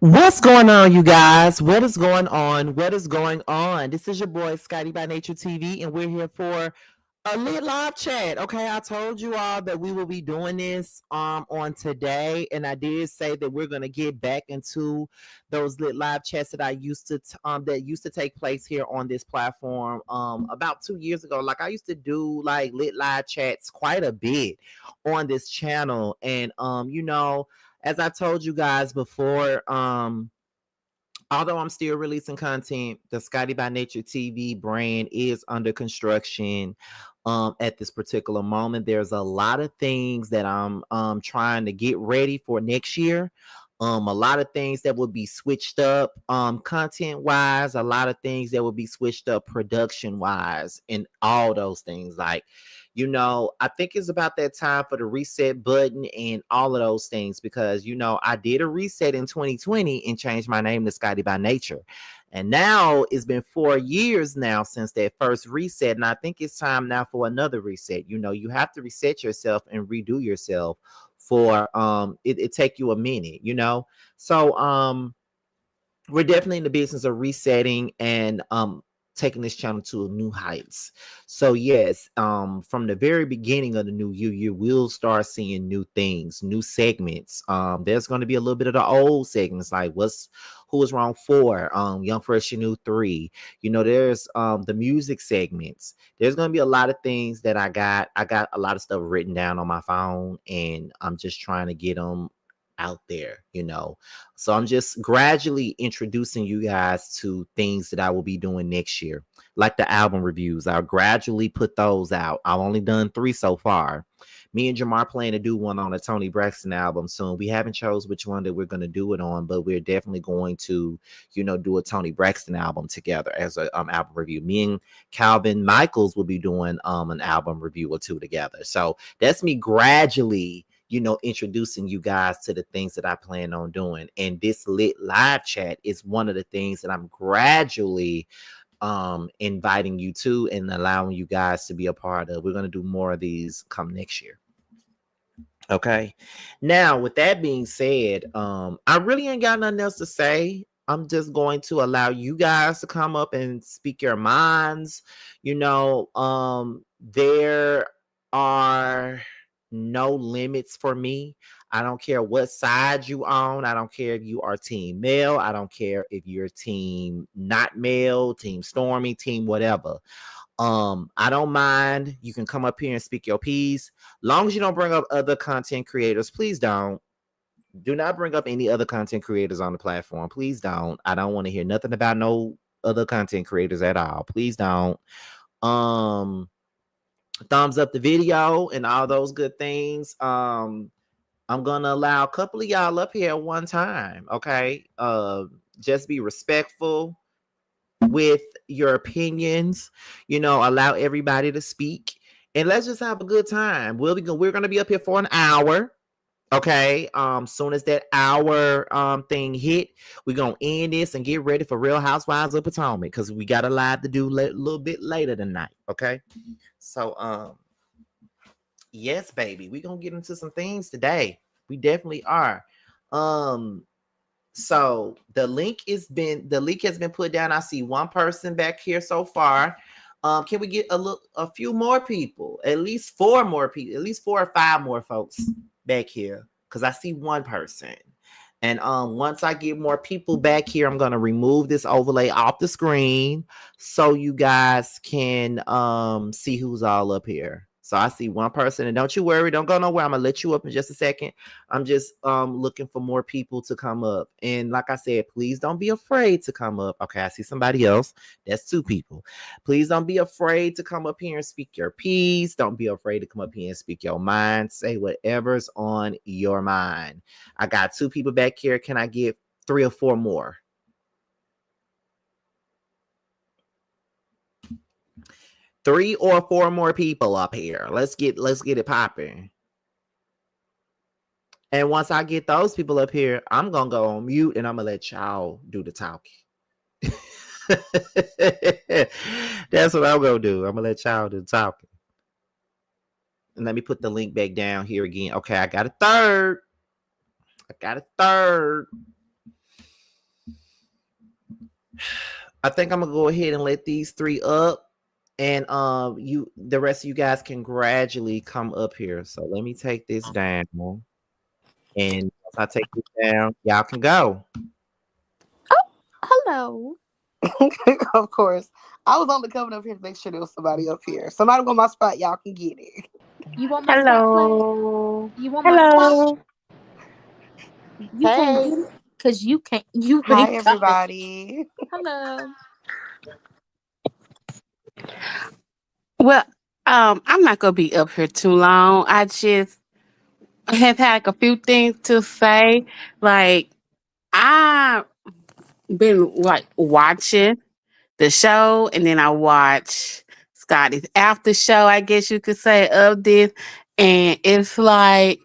What's going on, you guys? What is going on? What is going on? This is your boy Scotty by Nature TV, and we're here for a lit live chat. Okay, I told you all that we will be doing this on today, and I did say that we're gonna get back into those lit live chats that I used to that used to take place here on this platform about 2 years ago. Like I used to do like lit live chats quite a bit on this channel, and as I told you guys before, although I'm still releasing content, the Scotty by Nature TV brand is under construction. At this particular moment, there's a lot of things that I'm trying to get ready for next year. A lot of things that will be switched up content wise, a lot of things that will be switched up production wise, and all those things. Like, I think it's about that time for the reset button and all of those things because, I did a reset in 2020 and changed my name to Scotty by Nature. And now it's been 4 years now since that first reset. And I think it's time now for another reset. You have to reset yourself and redo yourself for it take you a minute. So we're definitely in the business of resetting and taking this channel to new heights. So yes, from the very beginning of the new year, you will start seeing new things, new segments. There's going to be a little bit of the old segments, like who was wrong 4, Young Fresh and New 3. There's the music segments. There's going to be a lot of things that I got a lot of stuff written down on my phone, and I'm just trying to get them out there. So I'm just gradually introducing you guys to things that I will be doing next year, like the album reviews. I'll gradually put those out. I've only done 3 so far. Me and Jamar plan to do one on a Tony Braxton album soon. We haven't chose which one that we're going to do it on, but we're definitely going to, do a Tony Braxton album together as a album review. Me and Calvin Michaels will be doing an album review or 2 together. So that's me gradually introducing you guys to the things that I plan on doing. And this lit live chat is one of the things that I'm gradually inviting you to and allowing you guys to be a part of. We're going to do more of these come next year. Okay. Now, with that being said, I really ain't got nothing else to say. I'm just going to allow you guys to come up and speak your minds. There are no limits for me. I don't care what side you on. I don't care if you are team male. I don't care if you're team not male, team Stormy, team whatever. I don't mind. You can come up here and speak your piece. Long as you don't bring up other content creators, please don't. Do not bring up any other content creators on the platform. Please don't. I don't want to hear nothing about no other content creators at all. Please don't. Thumbs up the video and all those good things. I'm gonna allow a couple of y'all up here at one time. Okay. Just be respectful with your opinions. Allow everybody to speak, and let's just have a good time. We're gonna be up here for an hour. Okay. Soon as that hour thing hit, we're gonna end this and get ready for Real Housewives of Potomac because we got a live to do a little bit later tonight. Okay. So yes, baby, we're gonna get into some things today. We definitely are. So the link has been put down. I see one person back here so far. Can we get a few more people? At least 4 more people, at least 4 or 5 more folks back here. Because I see one person. And once I get more people back here, I'm gonna remove this overlay off the screen so you guys can see who's all up here. So I see one person, and don't you worry, don't go nowhere. I'm gonna let you up in just a second. I'm just looking for more people to come up. And like I said, please don't be afraid to come up. Okay, I see somebody else. That's 2 people. Please don't be afraid to come up here and speak your piece. Don't be afraid to come up here and speak your mind. Say whatever's on your mind. I got 2 people back here. Can I get 3 or 4 more? 3 or 4 more people up here. Let's get it popping. And once I get those people up here, I'm gonna go on mute and I'm gonna let y'all do the talking. That's what I'm gonna do. I'm gonna let y'all do the talking. And let me put the link back down here again. Okay, I got a third. I think I'm gonna go ahead and let these three up, and the rest of you guys can gradually come up here. So let me take this down, and once I take this down, y'all can go. Oh, hello. Of course. I was only coming up here to make sure there was somebody up here. Somebody on my spot, y'all can get it. You want my spot flag? Hello. You want my spot? Hello. You can't Hey. get it because you can't. You Hi, ain't got it. everybody. Hello. Well, I'm not gonna be up here too long. I just have had like a few things to say. Like I've been like watching the show, and then I watch Scotty's after show. I guess you could say of this, and it's like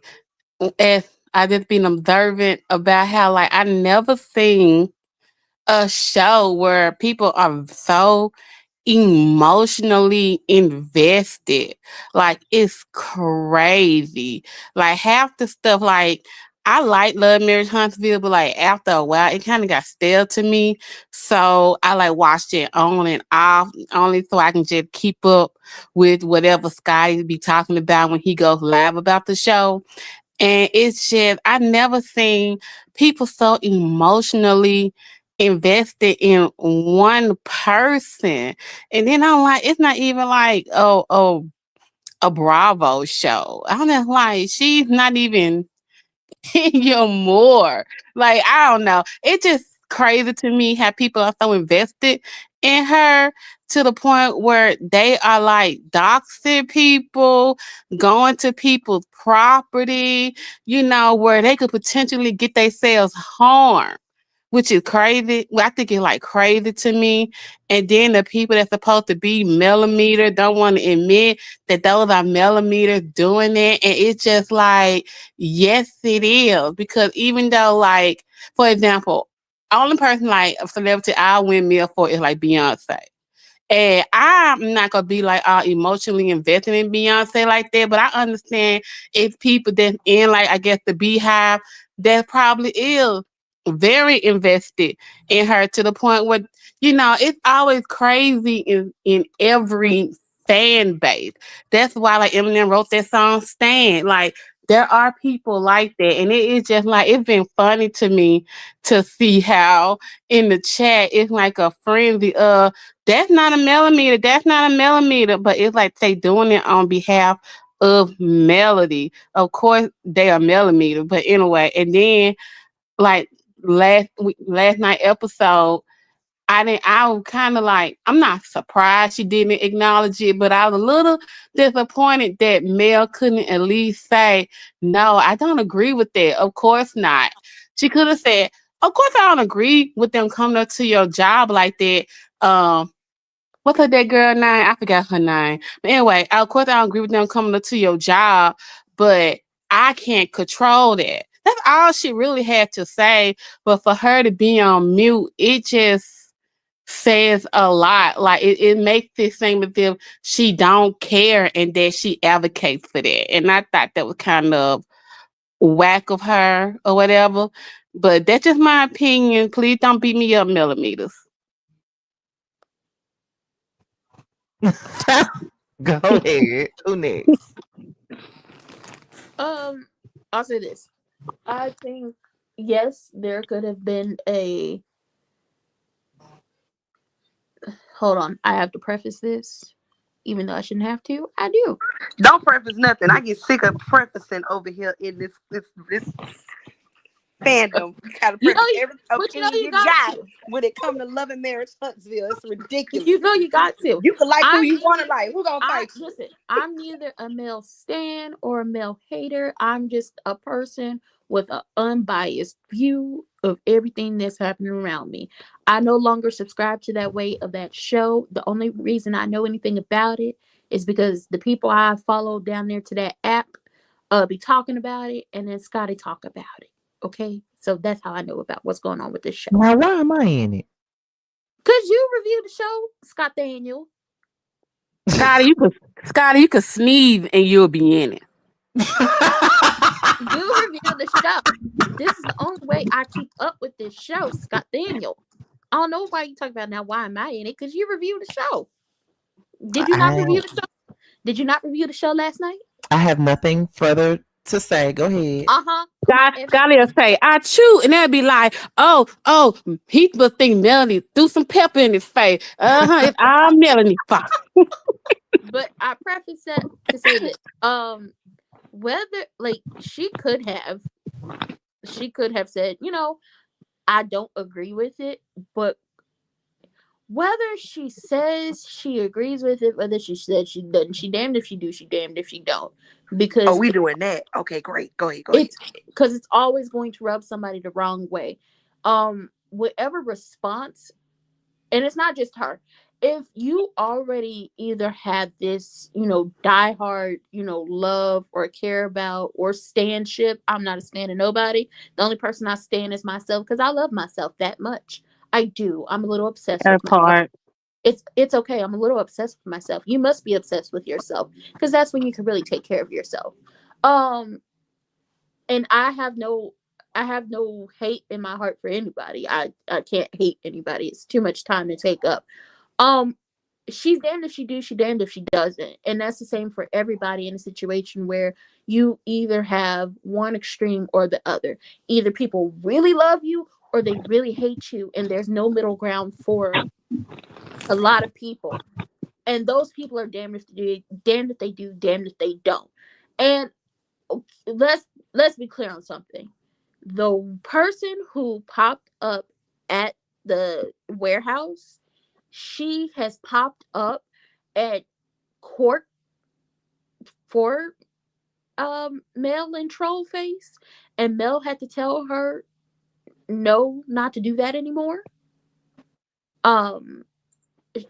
as I just been observant about how like I never seen a show where people are so emotionally invested. Like it's crazy. Like half the stuff, like I like Love Marriage Huntsville, but like after a while it kind of got stale to me. So I like watched it on and off only so I can just keep up with whatever Scotty be talking about when he goes live about the show. And it's just I never seen people so emotionally invested in one person. And then I'm like, it's not even like a Bravo show. I'm just like, she's not even you more. Like, I don't know. It's just crazy to me how people are so invested in her to the point where they are like doxing people, going to people's property, where they could potentially get themselves harmed, which is crazy. Well, I think it's like crazy to me. And then the people that's supposed to be millimeter don't want to admit that those are millimeters doing it. And it's just like, yes, it is. Because even though, like, for example, only person like a celebrity I windmill for is like Beyonce. And I'm not gonna be like emotionally invested in Beyonce like that, but I understand if people that's in like I guess the beehive that probably is very invested in her to the point where it's always crazy in every fan base. That's why like Eminem wrote that song Stand. Like there are people like that. And it is just like it's been funny to me to see how in the chat it's like a frenzy of that's not a millimeter. That's not a millimeter. But it's like they doing it on behalf of Melody. Of course, they are millimeter. But anyway, and then like last night episode, I was kind of like, I'm not surprised she didn't acknowledge it, but I was a little disappointed that Mel couldn't at least say, no, I don't agree with that. Of course not. She could have said, of course I don't agree with them coming up to your job like that. Um, what's her that girl name? I forgot her name. But anyway, of course I don't agree with them coming up to your job, but I can't control that. That's all she really had to say. But for her to be on mute, it just says a lot. Like it makes it seem as if she don't care and that she advocates for that. And I thought that was kind of whack of her or whatever. But that's just my opinion. Please don't beat me up millimeters. Go ahead. Who next? Um, I'll say this. I think yes, there could have been a. Hold on, I have to preface this, even though I shouldn't have to. I do. Don't preface nothing. I get sick of prefacing over here in this fandom. You gotta You know, preface every but you know opinion you you got got to. when it come to Love and Marriage Huntsville. It's ridiculous. You know you got to. You can like who I'm you want to neither. like. Who gonna I fight you? listen. I'm neither a male stan or a male hater. I'm just a person with an unbiased view of everything that's happening around me. I no longer subscribe to that way of that show. The only reason I know anything about it is because the people I follow down there to that app be talking about it, and then Scotty talk about it. Okay, so that's how I know about what's going on with this show. Now, why am I in it? Cause you reviewed the show, Scott Daniel. Scotty, you could sneeze and you'll be in it. You review the show. This is the only way I keep up with this show, Scott Daniel. I don't know why you talk about now. Why am I in it? Because you reviewed the show. Did you not I review the show? Did you not review the show last night? I have nothing further to say. Go ahead. Come on, God, God will say, I chew, and they'll be like, oh, he will think Melanie threw some pepper in his face. It's all Melanie fault. but I preface that to say this. Whether like she could have said, I don't agree with it, but whether she says she agrees with it, whether she said she doesn't, she damned if she do, she damned if she don't, Oh, because we doing that. Okay, great. Go ahead. Go ahead. it's always going to rub somebody the wrong way. Whatever response, and it's not just her. If you already either had this, diehard, love or care about or standship, I'm not a stan of nobody. The only person I stan is myself because I love myself that much. I do. I'm a little obsessed with That myself. part. It's okay. I'm a little obsessed with myself. You must be obsessed with yourself because that's when you can really take care of yourself. Um, and I have no hate in my heart for anybody. I can't hate anybody. It's too much time to take up. Um, she's damned if she do, she damned if she doesn't. And that's the same for everybody in a situation where you either have one extreme or the other. Either people really love you or they really hate you, and there's no middle ground for a lot of people. And those people are damned if they do, damned if they do, damned if they don't. And let's be clear on something. The person who popped up at the warehouse, she has popped up at court for Mel and Troll Face, and Mel had to tell her no, not to do that anymore. Um,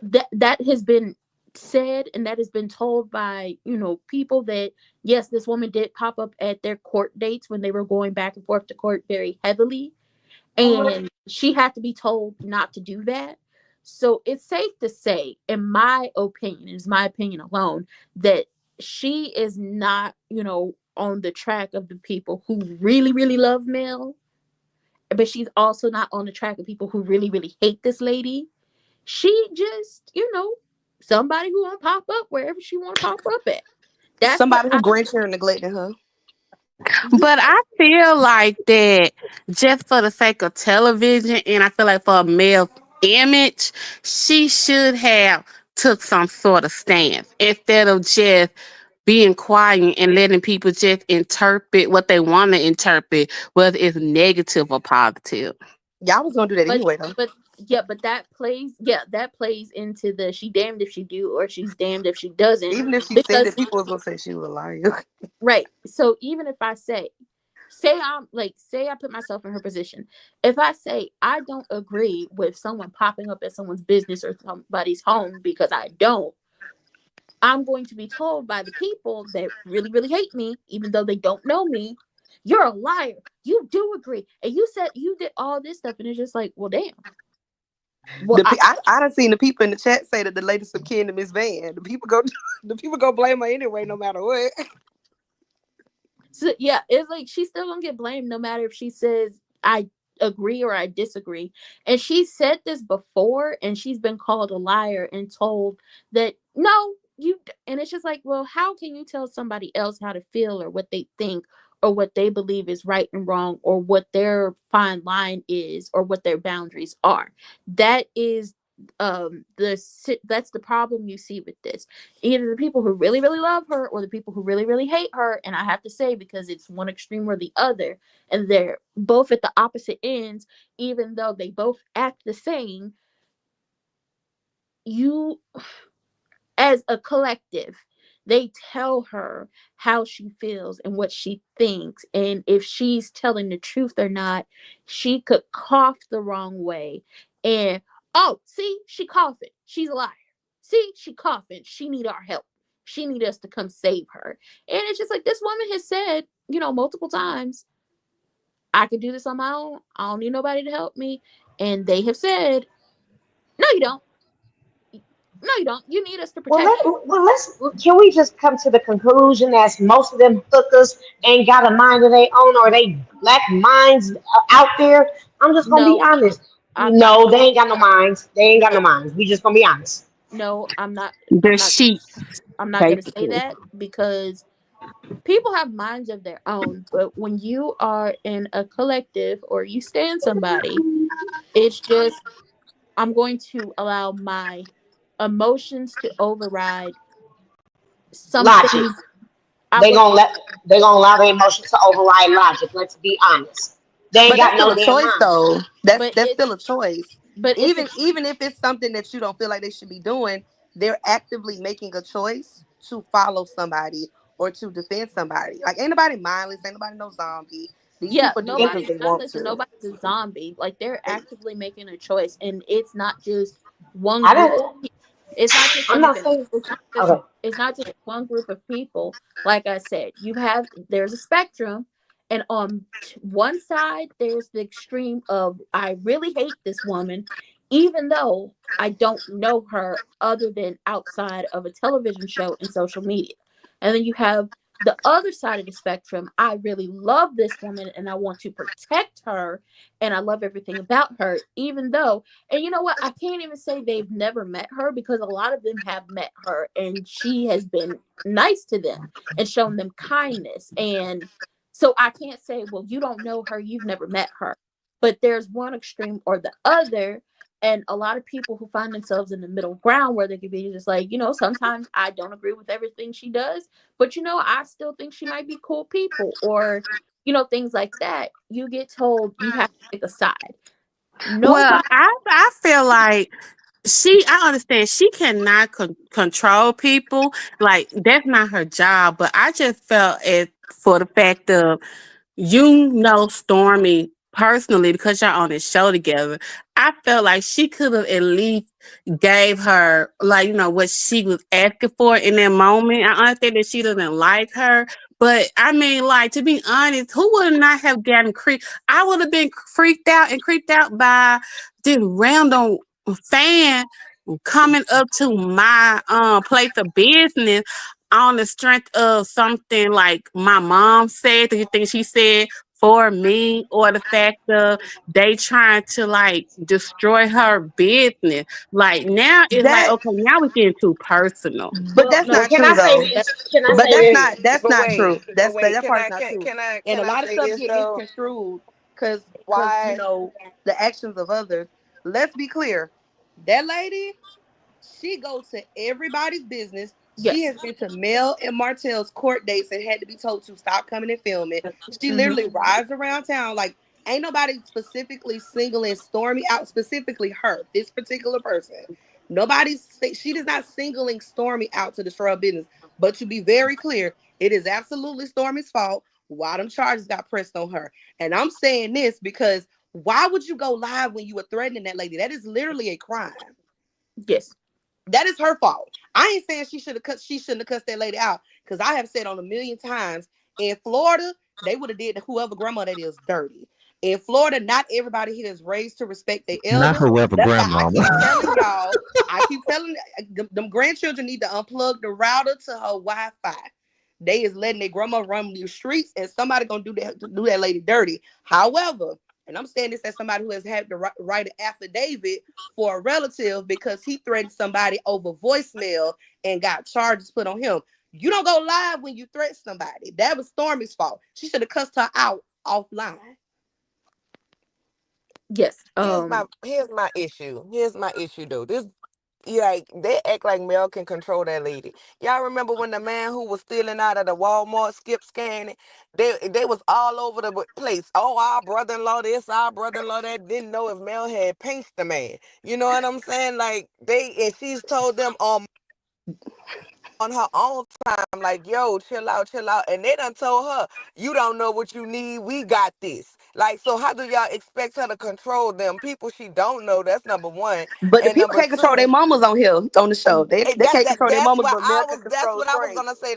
that has been said, and that has been told by people that yes, this woman did pop up at their court dates when they were going back and forth to court very heavily, and she had to be told not to do that. So it's safe to say, in my opinion, is my opinion alone, that she is not, on the track of the people who really, really love Mel, but she's also not on the track of people who really, really hate this lady. She just, somebody who want to pop up wherever she want to pop up at. That's what Somebody who granted her and neglected her. But I feel like that just for the sake of television, and I feel like for a male image, she should have took some sort of stance instead of just being quiet and letting people just interpret what they want to interpret, whether it's negative or positive. Y'all was gonna do that but anyway, though. but yeah, but that plays into the she damned if she do or she's damned if she doesn't. Even if she said Because it, people was gonna say she was a liar. right. So even if I say I put myself in her position. If I say I don't agree with someone popping up at someone's business or somebody's home because I don't, I'm going to be told by the people that really, really hate me, even though they don't know me, you're a liar. You do agree. And you said you did all this stuff. And it's just like, well, damn. Well, I done seen the people in the chat say that the lady some kin to Miss Van. The people go blame her anyway, no matter what. so yeah, it's like she's still gonna get blamed no matter if she says I agree or I disagree. And she said this before, and she's been called a liar and told that no, you. And it's just like, well, how can you tell somebody else how to feel or what they think or what they believe is right and wrong or what their fine line is or what their boundaries are? That is that's the problem you see with this. Either the people who really, really love her or the people who really, really hate her. And I have to say, because it's one extreme or the other, and they're both at the opposite ends, even though they both act the same, you, as a collective, they tell her how she feels and what she thinks, and if she's telling the truth or not. She could cough the wrong way, and oh, see, she coughing, she's a liar. See, she coughing, she need our help, she need us to come save her. And it's just like, this woman has said, multiple times, I can do this on my own, I don't need nobody to help me. And they have said, no, you don't. No, you don't. You need us to Well, protect you. let's can we just come to the conclusion that most of them hookers ain't got a mind of their own, or they black minds out there? I'm just gonna be No, honest. I'm not. No, they ain't got no minds. They ain't got no minds. We just gonna be honest. No, I'm not. The I'm not. sheep, I'm not gonna say basically. that because people have minds of their own. But when you are in a collective or you stand somebody, it's just I'm going to allow my emotions to override some Logic. things. I'm They going to gonna let they gonna allow their emotions to override logic. Let's be honest. They ain't But that's got still no a damn choice, mind. though. That's but that's still a choice. it's a Even if it's something that you don't feel like they should be doing, they're actively making a choice to follow somebody or to defend somebody. Like ain't nobody mindless, ain't nobody no zombie. These yeah, people do it It, because nobody's they want mindless and to. nobody's a zombie. Like they're actively making a choice, and it's not just one I group. don't. It's not just, let I'm me not finish. saying. It's not just Okay. it's not just one group of people. Like I said, there's a spectrum, and on one side there's the extreme of I really hate this woman, even though I don't know her other than outside of a television show and social media. And then you have the other side of the spectrum. I really love this woman and I want to protect her and I love everything about her, even though, and you know what? I can't even say they've never met her because a lot of them have met her and she has been nice to them and shown them kindness. And so I can't say, well, you don't know her, you've never met her. But there's one extreme or the other. And a lot of people who find themselves in the middle ground where they could be just like, sometimes I don't agree with everything she does, but I still think she might be cool people, or things like that. You get told you have to pick a side. Well, Nobody. I feel like I understand she cannot control people. Like that's not her job. But I just felt it for the fact of Stormy personally because y'all on this show together. I felt like she could have at least gave her like what she was asking for in that moment. I understand that she doesn't like her, but I mean, like to be honest, who would not have gotten creeped? I would have been freaked out and creeped out by this random fan coming up to my place of business on the strength of something like my mom said. Do you think she said for me, or the fact of they trying to like destroy her business? Like now it's like That okay, now we're getting too personal. but Well, that's no, not Can true I say though. that's this? Can I But say that's this? not that's But not true. wait, but wait. That Can part's I not can true. can I And can a I lot of say stuff this get though? misconstrued because Why? the actions of others. Let's be clear. That lady, she goes to everybody's business. She yes. has been to Mel and Martell's court dates and had to be told to stop coming and filming. She Hmm. literally rides around town. Like, ain't nobody specifically singling Stormy out, specifically her, this particular person. She is not singling Stormy out to destroy her business. But to be very clear, it is absolutely Stormy's fault why them charges got pressed on her. And I'm saying this because why would you go live when you were threatening that lady? That is literally a crime. Yes. That is her fault. I ain't saying she shouldn't have cussed that lady out because I have said on a million times in Florida they would have did whoever grandma that is dirty. In Florida, not everybody here is raised to respect their Not elders. whoever That's why I grandmama. keep telling y'all. I keep telling them grandchildren need to unplug the router to her Wi-Fi. They is letting their grandma run the streets, and somebody gonna do that lady dirty. However, and I'm saying this as somebody who has had to write an affidavit for a relative because he threatened somebody over voicemail and got charges put on him. You don't go live when you threaten somebody. That was Stormy's fault. She should have cussed her out offline. Yes. Here's my issue. Here's my issue though. This like they act like Mel can control that lady. Y'all remember when the man who was stealing out of the Walmart skip scanning? They was all over the place. Oh, our brother-in-law this, our brother-in-law that. Didn't know if Mel had pinched the man. You know what I'm saying? Like and she's told them on her own time, like, yo, chill out, chill out. And they done told her, you don't know what you need. We got this. Like, so how do y'all expect her to control them people she don't know? That's number one. But the And people number can't control their two, mamas on here on the show. They can't control their that's mamas, what but Mel can control I was Strange. gonna say.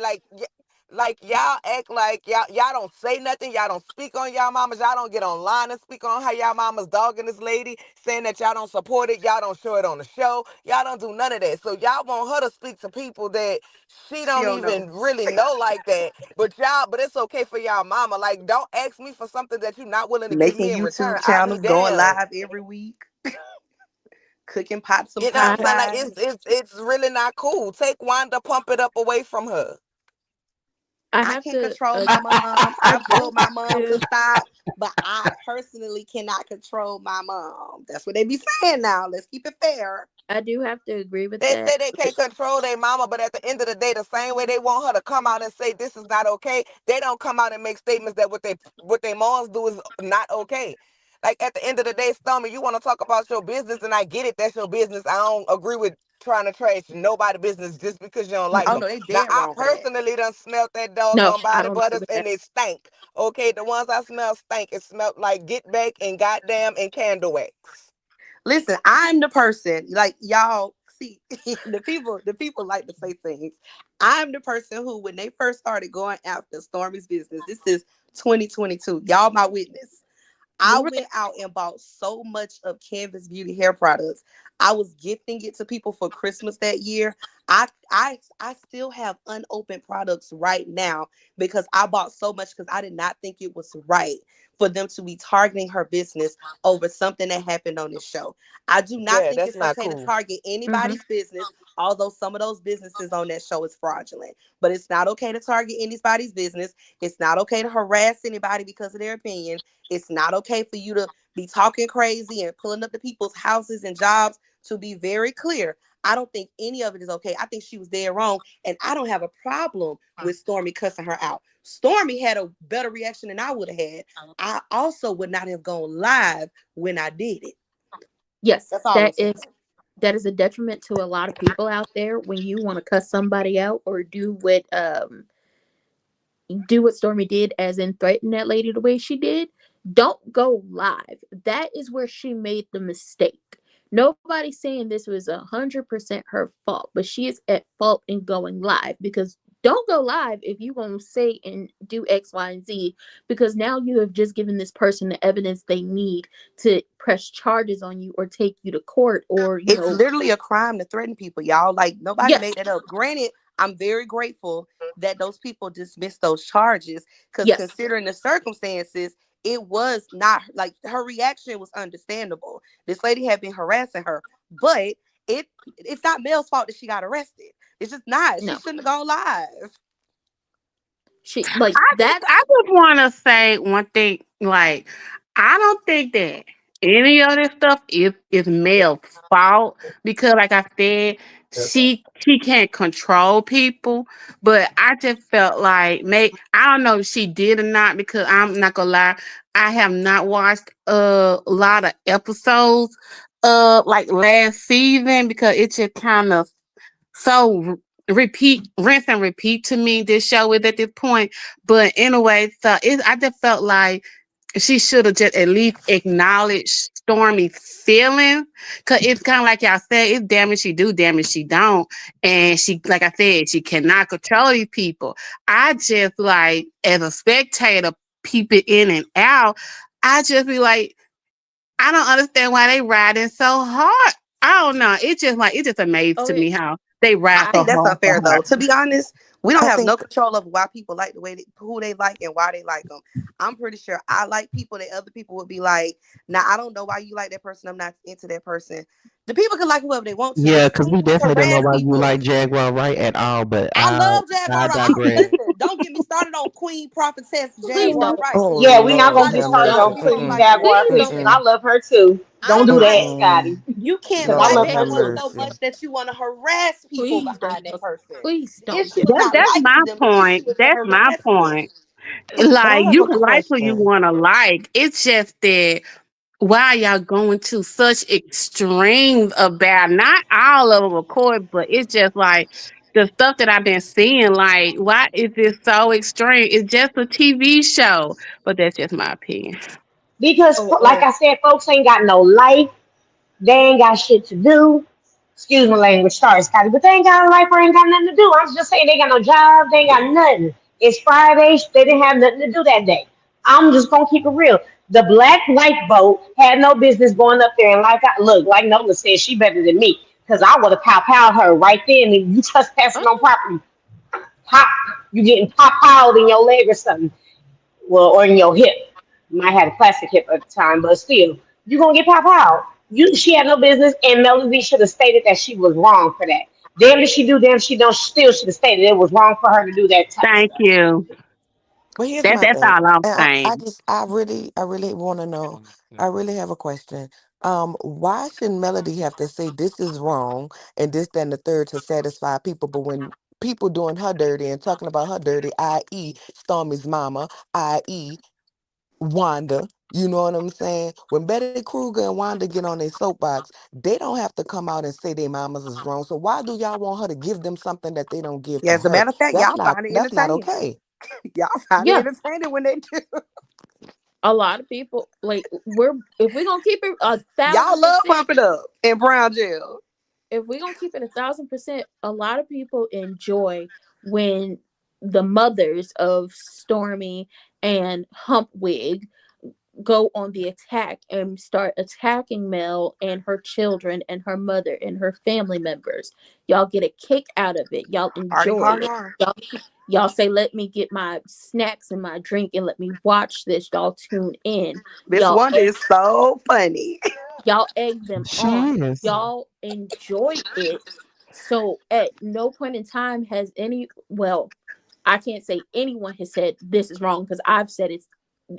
Like y'all act like y'all don't say nothing. Y'all don't speak on y'all mamas. Y'all don't get online and speak on how y'all mamas dogging this lady, saying that y'all don't support it. Y'all don't show it on the show. Y'all don't do none of that. So y'all want her to speak to people that she She don't don't know. even really know like that. But it's okay for y'all mama. Like, don't ask me for something that you're not willing to give Making me in return. YouTube I'll be channels, going damned. live every week. cooking pots and You know what pot I'm I saying? Like pies. it's really not cool. Take Wanda, pump it up away from her. I I have can to control my mom. I've agree told my mom to to stop, but I personally cannot control my mom. That's what they be saying now. Let's keep it fair. I do have to agree with They that. say they can't control their mama, but at the end of the day, the same way they want her to come out and say this is not okay, they don't come out and make statements that what they moms do is not okay. Like at the end of the day, Stormy, you want to talk about your business, and I get it, that's your business. I don't agree with trying to trash nobody business just because you don't like Oh Mm-mm. them. no, they Now, dead I wrong for that. personally done smelt that No, doggone I body don't agree butters with and that. it stank. Okay, the ones I smell stank. It smelled like get back and goddamn and candle wax. Listen, I'm the person like y'all see the people like to say things. I'm the person who when they first started going after Stormy's business, this is 2022. Y'all my witness. I Right. went out and bought so much of Canvas Beauty hair products. I was gifting it to people for Christmas that year. I still have unopened products right now because I bought so much because I did not think it was right for them to be targeting her business over something that happened on this show. I do not Yeah, think that's it's not okay to cool. target Mm-hmm. anybody's business, although some of those businesses on that show is fraudulent. But it's not okay to target anybody's business. It's not okay to harass anybody because of their opinion. It's not okay for you to be talking crazy and pulling up to people's houses and jobs. To be very clear, I don't think any of it is okay. I think she was dead wrong. And I don't have a problem with Stormy cussing her out. Stormy had a better reaction than I would have had. I also would not have gone live when I did it. Yes, That's all I'm saying. that is a detriment to a lot of people out there when you want to cuss somebody out or do what Stormy did, as in threaten that lady the way she did, don't go live. That is where she made the mistake. Nobody's saying this was 100% her fault, but she is at fault in going live because don't go live if you gonna say and do X, Y, and Z because now you have just given this person the evidence they need to press charges on you or take you to court or It's literally a crime to threaten people, y'all. Like nobody yes, made that up. Granted, I'm very grateful that those people dismissed those charges because yes, considering the circumstances, it was not like her reaction was understandable. This lady had been harassing her, but it's not Mel's fault that she got arrested. It's just not. She no, shouldn't have gone live. she like I that's just want to say one thing. Like, I don't think that any of this stuff is Mel's fault because, like I said, she can't control people. But I just felt like, I don't know if she did or not because I'm not gonna lie, I have not watched a lot of episodes like last season because it just kind of so rinse and repeat to me. This show is at this point, but anyway, so I just felt like she should have just at least acknowledged Stormy's feelings, cause it's kind of like y'all said, it's damage she do, damage she don't, and she, like I said, she cannot control these people. I just like as a spectator, peeping in and out, I just be like, I don't understand why they riding so hard. I don't know. It's just amazing oh to it me how they ride I so think that's hard for unfair her. though. To be honest, we don't I have think no control of why people like the way who they like and why they like them. I'm pretty sure I like people that other people would be like, now I don't know why you like that person. I'm not into that person. The people can like whoever they want to. Yeah, But because Stormy we was definitely don't know harass why you people. like Jaguar Wright at all, but I love I Jaguar Wright. digress. Listen, don't get me started on Queen Prophetess please Jaguar don't, Wright. oh Yeah, we're not Lord gonna Anybody get have who started love on mercy. me gonna Queen Mm-mm. like me. Jaguar please because don't. I Mm-mm. love her too. Don't I'm do that, like, Scotty. Mm-mm. you can't Because I Lord like love have her someone too. so mercy. much that you want to harass people Please don't. behind that person. Please The don't, issue is Jessica. not That's my liking them. The issue point. is the That's my harassment. point. I Like have you a can like who you question. want to like. It's just that why y'all going to such extremes about not all of them, of course, but it's just like the stuff that I've been seeing. Like, why is this so extreme? It's just a TV show, but that's just my opinion. Because, Oh, like I said, folks ain't got no life. They ain't got shit to do. Excuse my language, sorry, Scotty, but they ain't got a life or ain't got nothing to do. I'm just saying they got no job, they ain't got nothing. It's Friday, they didn't have nothing to do that day. I'm just gonna keep it real. The black lifeboat had no business going up there, and like Nola said, she better than me because I would have pow her right then. And you trespassing on okay. property, pop, you getting pop in your leg or something, well, or in your hip. You might have a plastic hip at the time, but still, you gonna get pop out. She had no business, and Melody should have stated that she was wrong for that. Damn if she do, damn if she don't. She still should have stated it was wrong for her to do that type of Thank stuff. you. But here's my That's thing, all I'm and I saying. just, I really want to know. I really have a question. Why should Melody have to say this is wrong and this, that, and the third to satisfy people? But when people doing her dirty and talking about her dirty, i.e., Stormy's mama, i.e., Wanda, you know what I'm saying? When Betty Kruger and Wanda get on their soapbox, they don't have to come out and say their mamas is wrong. So why do y'all want her to give them something that they don't give Yeah, to as a her? matter of fact, y'all find it That's not entertaining. okay. Y'all find it Yeah, entertaining when they do. a lot of people like if we're gonna keep it a Y'all thousand love percent, pumping up in Brown jail. if we're gonna keep it 1,000%, a lot of people enjoy when the mothers of Stormy and Humpwig go on the attack and start attacking Mel and her children and her mother and her family members. Y'all get a kick out of it. Y'all Hardy, enjoy hard, it. hard. Y'all say, let me get my snacks and my drink and let me watch this. Y'all tune in. Miss Wanda is so funny. Y'all egg them She on. is. Y'all enjoy it. So at no point in time has I can't say anyone has said this is wrong because I've said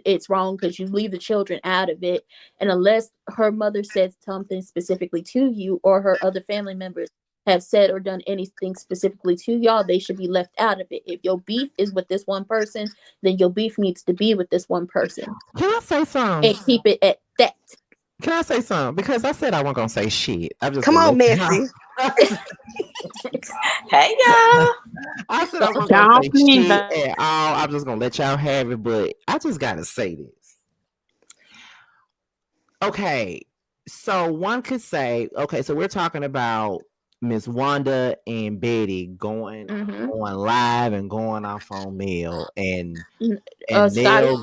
it's wrong because you leave the children out of it. And unless her mother said something specifically to you or her other family members have said or done anything specifically to y'all, they should be left out of it. If your beef is with this one person, then your beef needs to be with this one person Can I say something? and keep it at that. Can I say something? Because I said I wasn't gonna say shit. I'm just Come gonna on, let you know. Messy. Hey y'all. I said I So wasn't gonna Don't say please. shit at all. I'm just gonna let y'all have it, but I just gotta say this. Okay, so one could say, okay, so we're talking about Miss Wanda and Betty mhm. going live and going off on Mel and Scotty,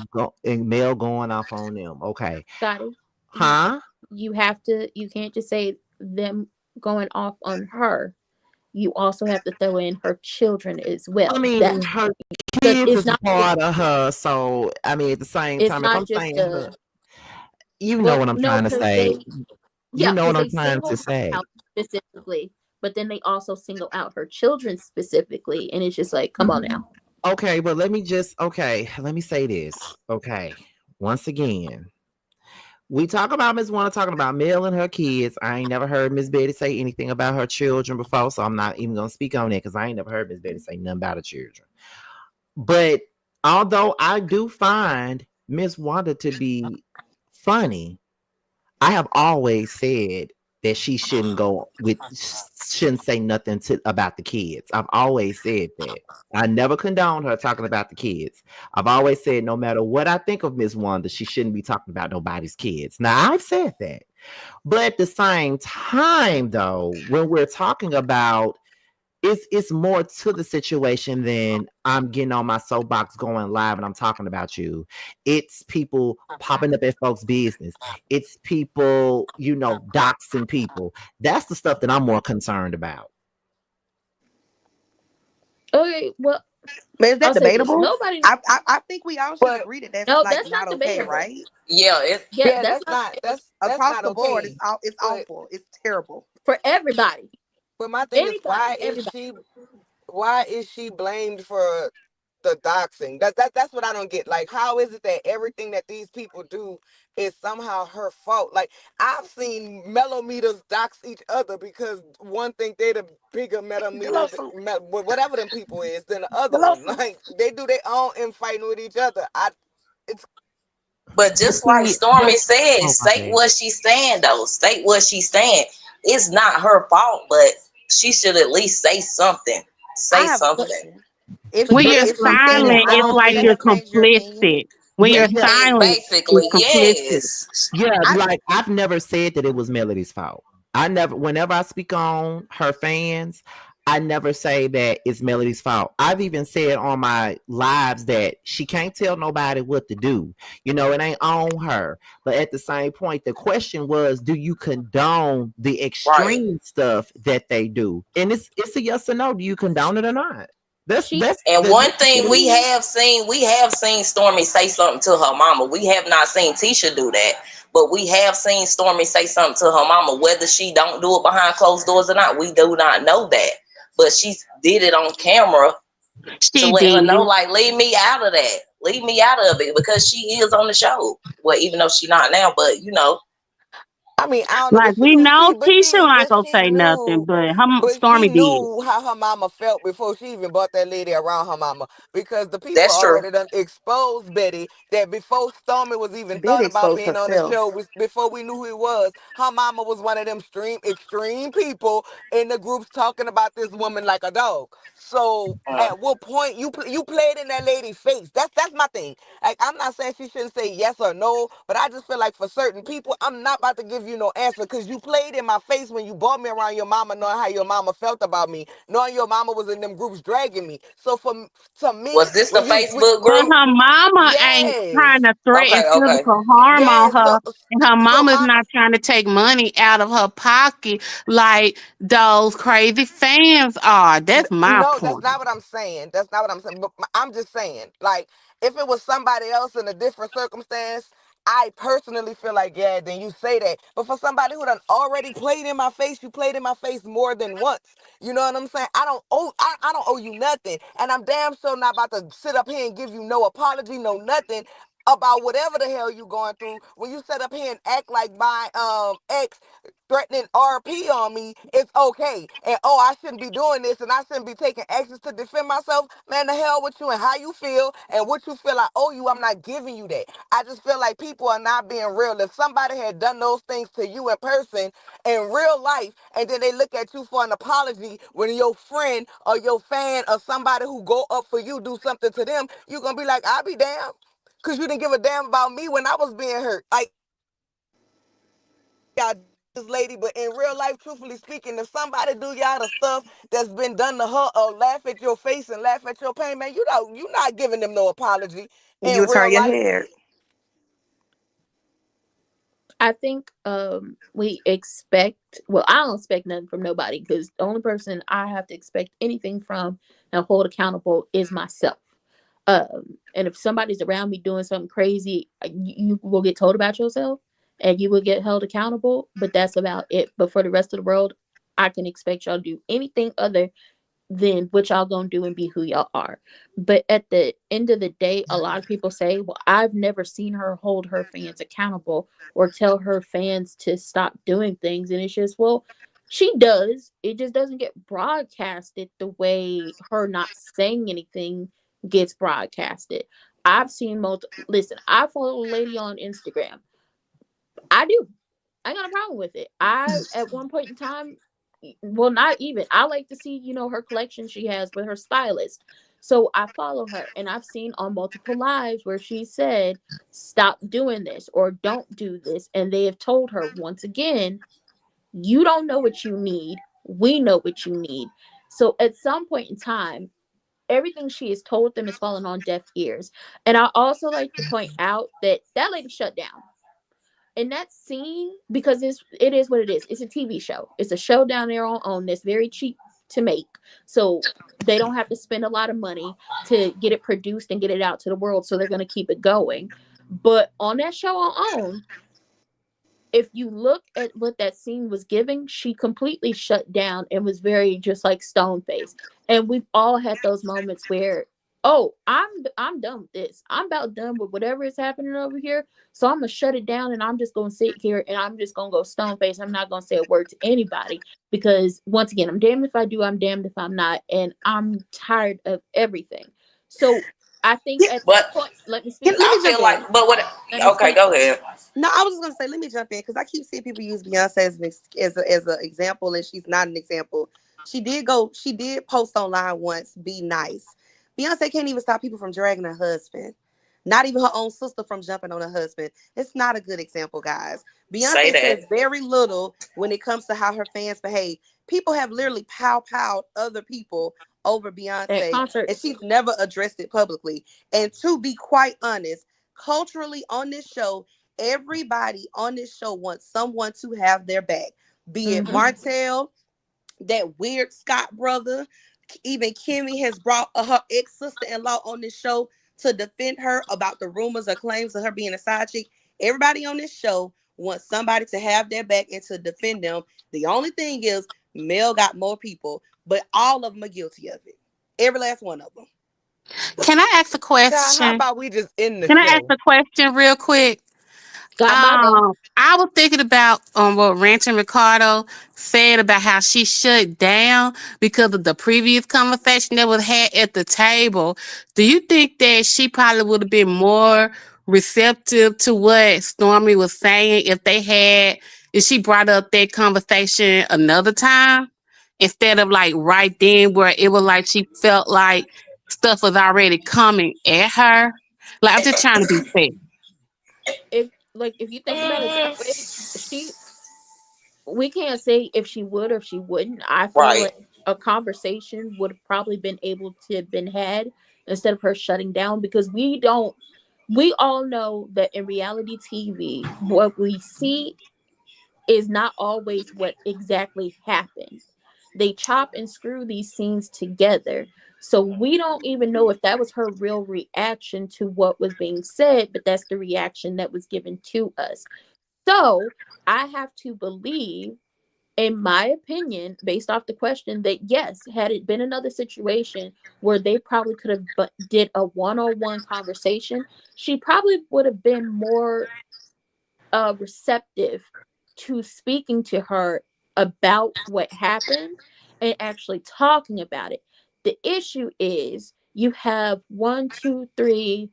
Mel going off on them. Okay, Scotty, huh? you can't just say them going off on her. You also have to throw in her children as I well. mean, That her because kids is a part of her, so I mean, at the same it's time, if not I'm just saying her, you know well, what I'm no, trying to because say. You know what I'm they trying to single her say. out specifically, but then they also single out her children specifically, and it's just like, come on now. Okay, but let me say this. Okay, once again, we talk about Miss Wanna talking about Mel and her kids. I ain't never heard Miss Betty say anything about her children before, so I'm not even gonna speak on it because I ain't never heard Miss Betty say nothing about her children. But although I do find Miss Wanda to be funny, I have always said that she shouldn't say nothing about the kids. I've always said that. I never condone her talking about the kids. I've always said no matter what I think of Miss Wanda, she shouldn't be talking about nobody's kids. Now I've said that. But at the same time, though, when we're talking about it's more to the situation than I'm getting on my soapbox going live and I'm talking about you. It's people popping up at folks' business. It's people, doxing people. That's the stuff that I'm more concerned about. Okay, well, Man, is that I'll say this: debatable? nobody. I think we all should But agree that that's No, like that's not not okay, debatable. right? Yeah, it, Yeah, yeah, that's not. that's Across not the board, okay. it's But awful. It's terrible. For everybody, my thing is, anybody, everybody. why is she blamed for the doxing? That's what I don't get. Like, how is it that everything that these people do is somehow her fault? Like, I've seen mellometers dox each other because one think they the bigger mellometer, Deloso, whatever them people is, than the other one. Deloso. Like, they do their own infighting with each other. It's but But just like see, but Stormy said, oh my state bad. what she's saying though. State what she's saying. It's not her fault, but she should at least say something. I Say have a But something. question. If but When she this you're is if what I'm she's saying saying. it's silent, I it's wrong, don't like should think that you're have changed your opinion? complicit. When Yeah, you're yeah, silent, you're Basically, complicit. yes. yeah. I Like I've never said that it was Melody's fault. Whenever I speak on her fans, I never say that it's Melody's fault. I've even said on my lives that she can't tell nobody what to do. It ain't on her. But at the same point, the question was, do you condone the Right. extreme stuff that they do? And it's a yes or no. Do you condone it or not? That's she that's And the one that's thing it. we have seen Stormy say something to her mama. We have not seen Tisha do that. But we have seen Stormy say something to her mama, whether she don't do it behind closed doors or not. We do not know that, but she did it on camera to She let her know, did. like, leave me out of that, leave me out of it, because she is on the show. Well, even though she not now, but I mean, I don't know, Like but we know Keisha ain't but gonna say nothing, but she Stormy did. knew how her mama felt before she even brought that lady around her mama, because the people that's true. already done exposed Betty, that before Stormy was even Betty thought about exposed being on the herself. show, before we knew who he was, her mama was one of them extreme people in the groups talking about this woman like a dog. So Mm. at what point you played in that lady's face? That's my thing. Like, I'm not saying she shouldn't say yes or no, but I just feel like for certain people, I'm not about to give you no answer, because you played in my face when you brought me around your mama, knowing how your mama felt about me, knowing your mama was in them groups dragging me. So to me, Was this the when Facebook But group? her mama ain't yes, trying to threaten Okay, okay. physical harm on yes, her, and her so mama's I'm not trying to take money out of her pocket like those crazy fans are. That's my No, that's point. not what I'm saying. That's not what I'm saying. But I'm just saying, like, if it was somebody else in a different circumstance, I personally feel like, yeah, then you say that. But for somebody who done already played in my face, you played in my face more than once. You know what I'm saying? I don't owe you nothing. And I'm damn sure not about to sit up here and give you no apology, no nothing about whatever the hell you going through. When you sit up here and act like my ex threatening RP on me, it's okay. And oh, I shouldn't be doing this and I shouldn't be taking actions to defend myself. Man, the hell with you and how you feel and what you feel I owe you. I'm not giving you that. I just feel like people are not being real. If somebody had done those things to you in person in real life, and then they look at you for an apology when your friend or your fan or somebody who go up for you do something to them, you're gonna be like, I'll be damned. Cause you didn't give a damn about me when I was being hurt. Like, y'all this lady, but in real life, truthfully speaking, if somebody do y'all the stuff that's been done to her, or laugh at your face and laugh at your pain, man, you not giving them no apology in You turn real your life. head. I think we expect, well, I don't expect nothing from nobody, because the only person I have to expect anything from and hold accountable is myself. And if somebody's around me doing something crazy, you will get told about yourself and you will get held accountable, but that's about it. But for the rest of the world, I can expect y'all to do anything other then what y'all gonna do and be who y'all are. But at the end of the day, a lot of people say, well, I've never seen her hold her fans accountable or tell her fans to stop doing things. And it's just, well, she does. It just doesn't get broadcasted the way her not saying anything gets broadcasted. I've seen listen, I follow a lady on Instagram. I do. I got a problem with it. I at one point in time, well, not even. I like to see, her collection she has with her stylist. So I follow her, and I've seen on multiple lives where she said, "Stop doing this" or "Don't do this," and they have told her once again, "You don't know what you need. We know what you need." So at some point in time, everything she has told them is falling on deaf ears. And I also like to point out that that lady shut down in that scene, because it is what it is. It's a TV show. It's a show down there on that's very cheap to make. So they don't have to spend a lot of money to get it produced and get it out to the world. So they're going to keep it going. But on that show on, if you look at what that scene was giving, she completely shut down and was very just like stone faced. And we've all had those moments where, oh, I'm done with this. I'm about done with whatever is happening over here. So I'm gonna shut it down and I'm just gonna sit here and I'm just gonna go stone faced. I'm not gonna say a word to anybody, because once again, I'm damned if I do, I'm damned if I'm not, and I'm tired of everything. So I think Yeah, at this But point, let me let speak. I me jump feel like, in. but what? Let me Okay, speak. go ahead. No, I was just gonna say, let me jump in because I keep seeing people use Beyonce as an example, and she's not an example. She did post online once, "Be nice." Beyonce can't even stop people from dragging her husband. Not even her own sister from jumping on her husband. It's not a good example, guys. Say Beyonce that. says very little when it comes to how her fans behave. People have literally powed other people over At Beyonce, and concerts. she's never addressed it publicly. And to be quite honest, culturally on this show, everybody on this show wants someone to have their back, be it Hmm. Martell, that weird Scott brother. Even Kimmy has brought her ex sister in law on this show to defend her about the rumors or claims of her being a side chick. Everybody on this show wants somebody to have their back and to defend them. The only thing is, Mel got more people, but all of them are guilty of it. Every last one of them. Can I ask a Child, how question? about we just end the Can I ask show? a question real quick? Godmother. I was thinking about what Rancho Ricardo said about how she shut down because of the previous conversation that was had at the table. Do you think that she probably would have been more receptive to what Stormy was saying if she brought up that conversation another time instead of like right then where it was like she felt like stuff was already coming at her? Like I'm just trying to be fair. If you think about it that way, she we can't say if she would or if she wouldn't. I feel Right. like a conversation would have probably been able to have been had instead of her shutting down, because we all know that in reality TV, what we see is not always what exactly happened. They chop and screw these scenes together. So we don't even know if that was her real reaction to what was being said, but that's the reaction that was given to us. So I have to believe, in my opinion, based off the question, that yes, had it been another situation where they probably could have did a one-on-one conversation, she probably would have been more receptive to speaking to her about what happened and actually talking about it. The issue is you have one, two, three,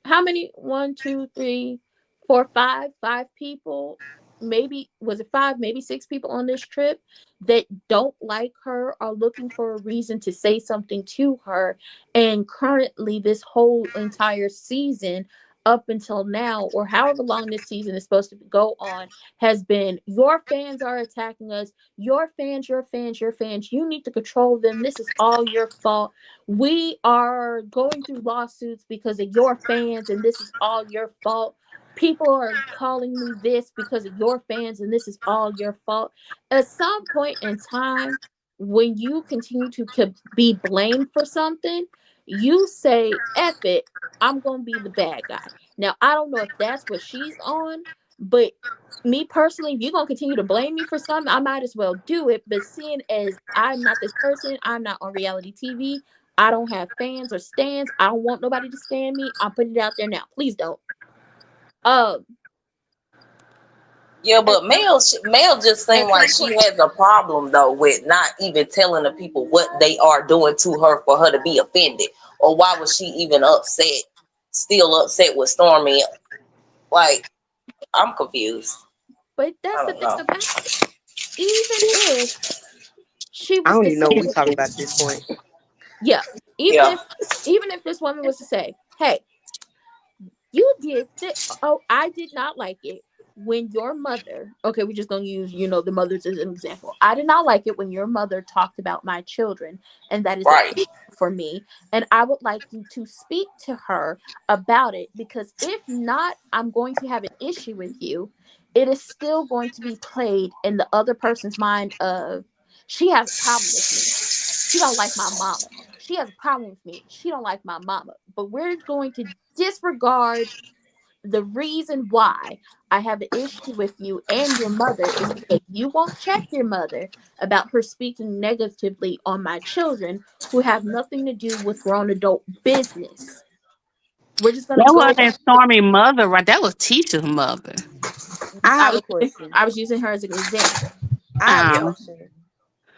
how many? One, two, three, four, five people. Maybe was it five, maybe six people on this trip that don't like her, are looking for a reason to say something to her. And currently, this whole entire season, up until now, or however long this season is supposed to go on, has been your fans are attacking us. Your fans, your fans, your fans. You need to control them. This is all your fault. We are going through lawsuits because of your fans, and this is all your fault. People are calling me this because of your fans, and this is all your fault. At some point in time, when you continue to be blamed for something, you say, F it, I'm going to be the bad guy. Now, I don't know if that's what she's on, but me personally, if you're going to continue to blame me for something, I might as well do it. But seeing as I'm not this person, I'm not on reality TV, I don't have fans or stands. I don't want nobody to stand me. I'm putting it out there now. Please don't. Um, Yeah, at but some Mel just seemed at like some she point, has a problem though with not even telling the people what they are doing to her for her to be offended. Or why was she even upset? Still upset with Stormy? Like, I'm confused. but I that's the don't thing know. about it. Even if she I was don't to even know what say, we talking about at this point. yeah, even Yeah. if even if this woman was to say, hey, you did that. Oh, I did not like it when your mother, okay, we're just going to use, the mothers as an example. I did not like it when your mother talked about my children, and that is an Right. issue for me. And I would like you to speak to her about it, because if not, I'm going to have an issue with you. It is still going to be played in the other person's mind of, she has a problem with me. She don't like my mama. She has a problem with me. She don't like my mama. But we're going to disregard the reason why I have an issue with you and your mother is because you won't check your mother about her speaking negatively on my children who have nothing to do with grown adult business. We're just gonna That go wasn't with, Stormy mother, right? That was Teacher's mother. I have a question. I was using her as an example. I have a Um, question.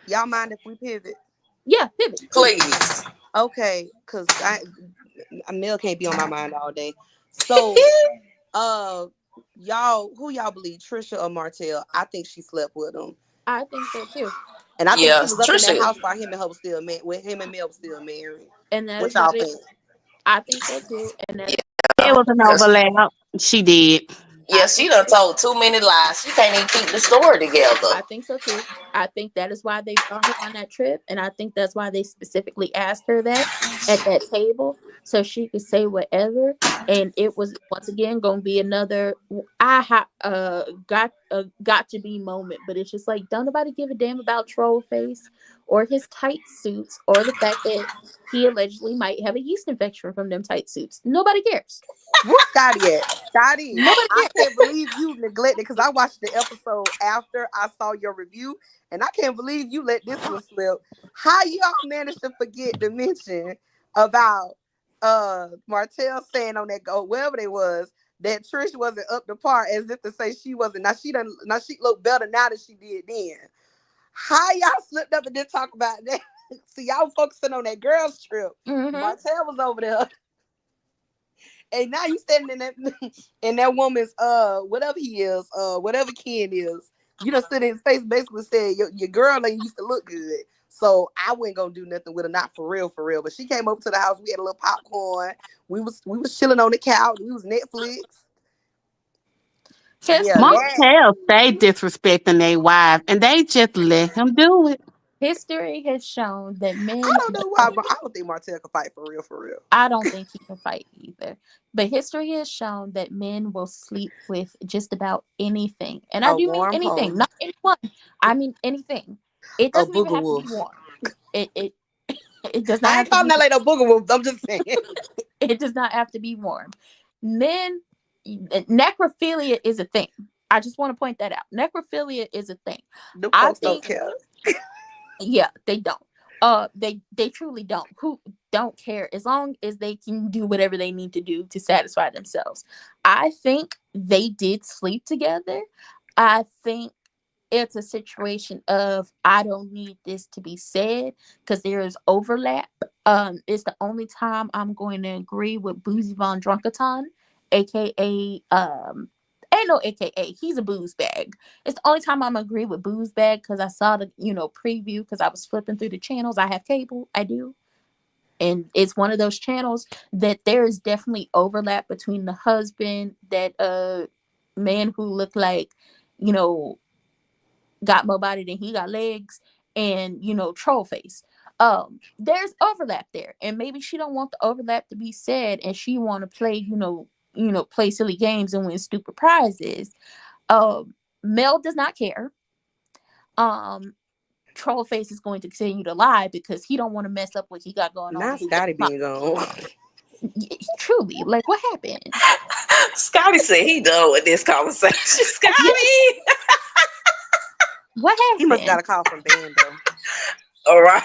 Y'all mind if we pivot? Yeah, pivot, please. Please. Okay, because Mel can't be on my mind all day. So, uh, who y'all believe, Trisha or Martell? I think she slept with him, I think so too. and I think Yeah, she was up in that Trisha. house while him and her was still married. When him and Mel was still married. And that What is why y'all think? I think so too. And that is it was an Cause overlap. She did. yeah, I think she done told too many lies. She can't even keep the story together. I think so too. I think that is why they brought her on that trip, and I think that's why they specifically asked her that at that table so she could say whatever. And it was once again going to be another got to be moment, but it's just like, don't nobody give a damn about troll face or his tight suits, or the fact that he allegedly might have a yeast infection from them tight suits. Nobody cares. Where's Scotty at? Scotty, Nobody I cares. can't believe you neglected because I watched the episode after I saw your review, and I can't believe you let this one slip. How y'all managed to forget to mention about Martell saying on that go wherever they was that Trish wasn't up to par, as if to say she wasn't. Now she looked better now than she did then. How y'all slipped up and didn't talk about that? See, y'all focusing on that girls trip. Mm-hmm. Martell was over there. And now you standing in that in that woman's whatever he is, whatever Ken is. You done stood in his face, basically said your girl ain't used to look good. So I wasn't gonna do nothing with her, not for real, for real. But she came over to the house, we had a little popcorn, we was chilling on the couch, we was Netflix. Yeah, History that Martell stay disrespecting their wife, and they just let him do it. history has shown that I men don't know why I don't think Martell can fight for real, for real. I don't think he can fight either. But history has shown that men will sleep with just about anything. And I A do mean warm anything, home, not anyone. I mean anything. It a doesn't even booger have to be wolf. warm. It it does not I have ain't to calling be that like a booger wolf. I'm just saying. it does not have to be warm. Men necrophilia is a thing. I just want to point that out. Necrophilia is a thing. Them I folks don't think care. yeah, they don't. They truly don't. Who don't care as long as they can do whatever they need to do to satisfy themselves. I think they did sleep together. I think it's a situation of I don't need this to be said because there is overlap. It's the only time I'm going to agree with Boozy Von Drunkaton, aka ain't no AKA. He's a booze bag. It's the only time I'm agree with booze bag because I saw the preview because I was flipping through the channels. I have cable. I do. And it's one of those channels that there is definitely overlap between the husband, that man who looked like, you know, got more body than he got legs, and troll face. There's overlap there, and maybe she don't want the overlap to be said, and she want to play play silly games and win stupid prizes. Mel does not care. um Trollface is going to continue to lie because he don't want to mess up what he got going on, and Not who got Scotty being gone. truly, like, what happened? Scotty said he done with this conversation. Yeah, Scotty. what He must got happened? a call from Bando. All right.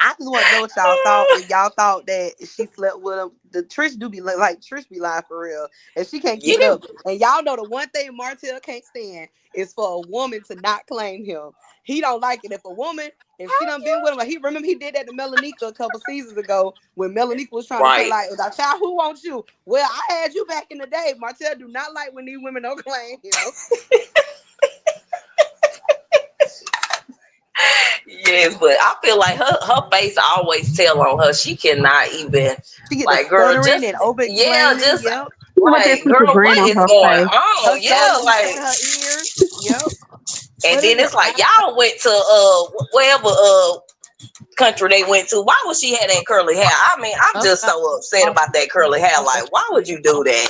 I just want to know what y'all thought. If y'all thought that she slept with him, the Trish do be like Trish be lying for real, and she can't keep She it Yeah. do. up. And y'all know the one thing Martell can't stand is for a woman to not claim him. He don't like it if a woman, if she How done been dare with him. Like he remember he did that to Melanika a couple seasons ago when Melanika was trying to say Right. like, "Now, child, who wants you?" Well, I had you back in the day. Martell do not like when these women don't claim him. Yes, but I feel like her face always tell on her. She cannot even She get the like, girl, stuttering just and over yeah, explaining. just Yep. With that like, stupid girl, grin what on is her going face. Her on? shoulders Yeah, be like, touching her ears. Yep. and what is then it? it's like y'all went to wherever country they went to. Why would she have that curly hair? I mean, I'm Oh just God. so upset Off, about that curly hair. off, Like, why would you do that?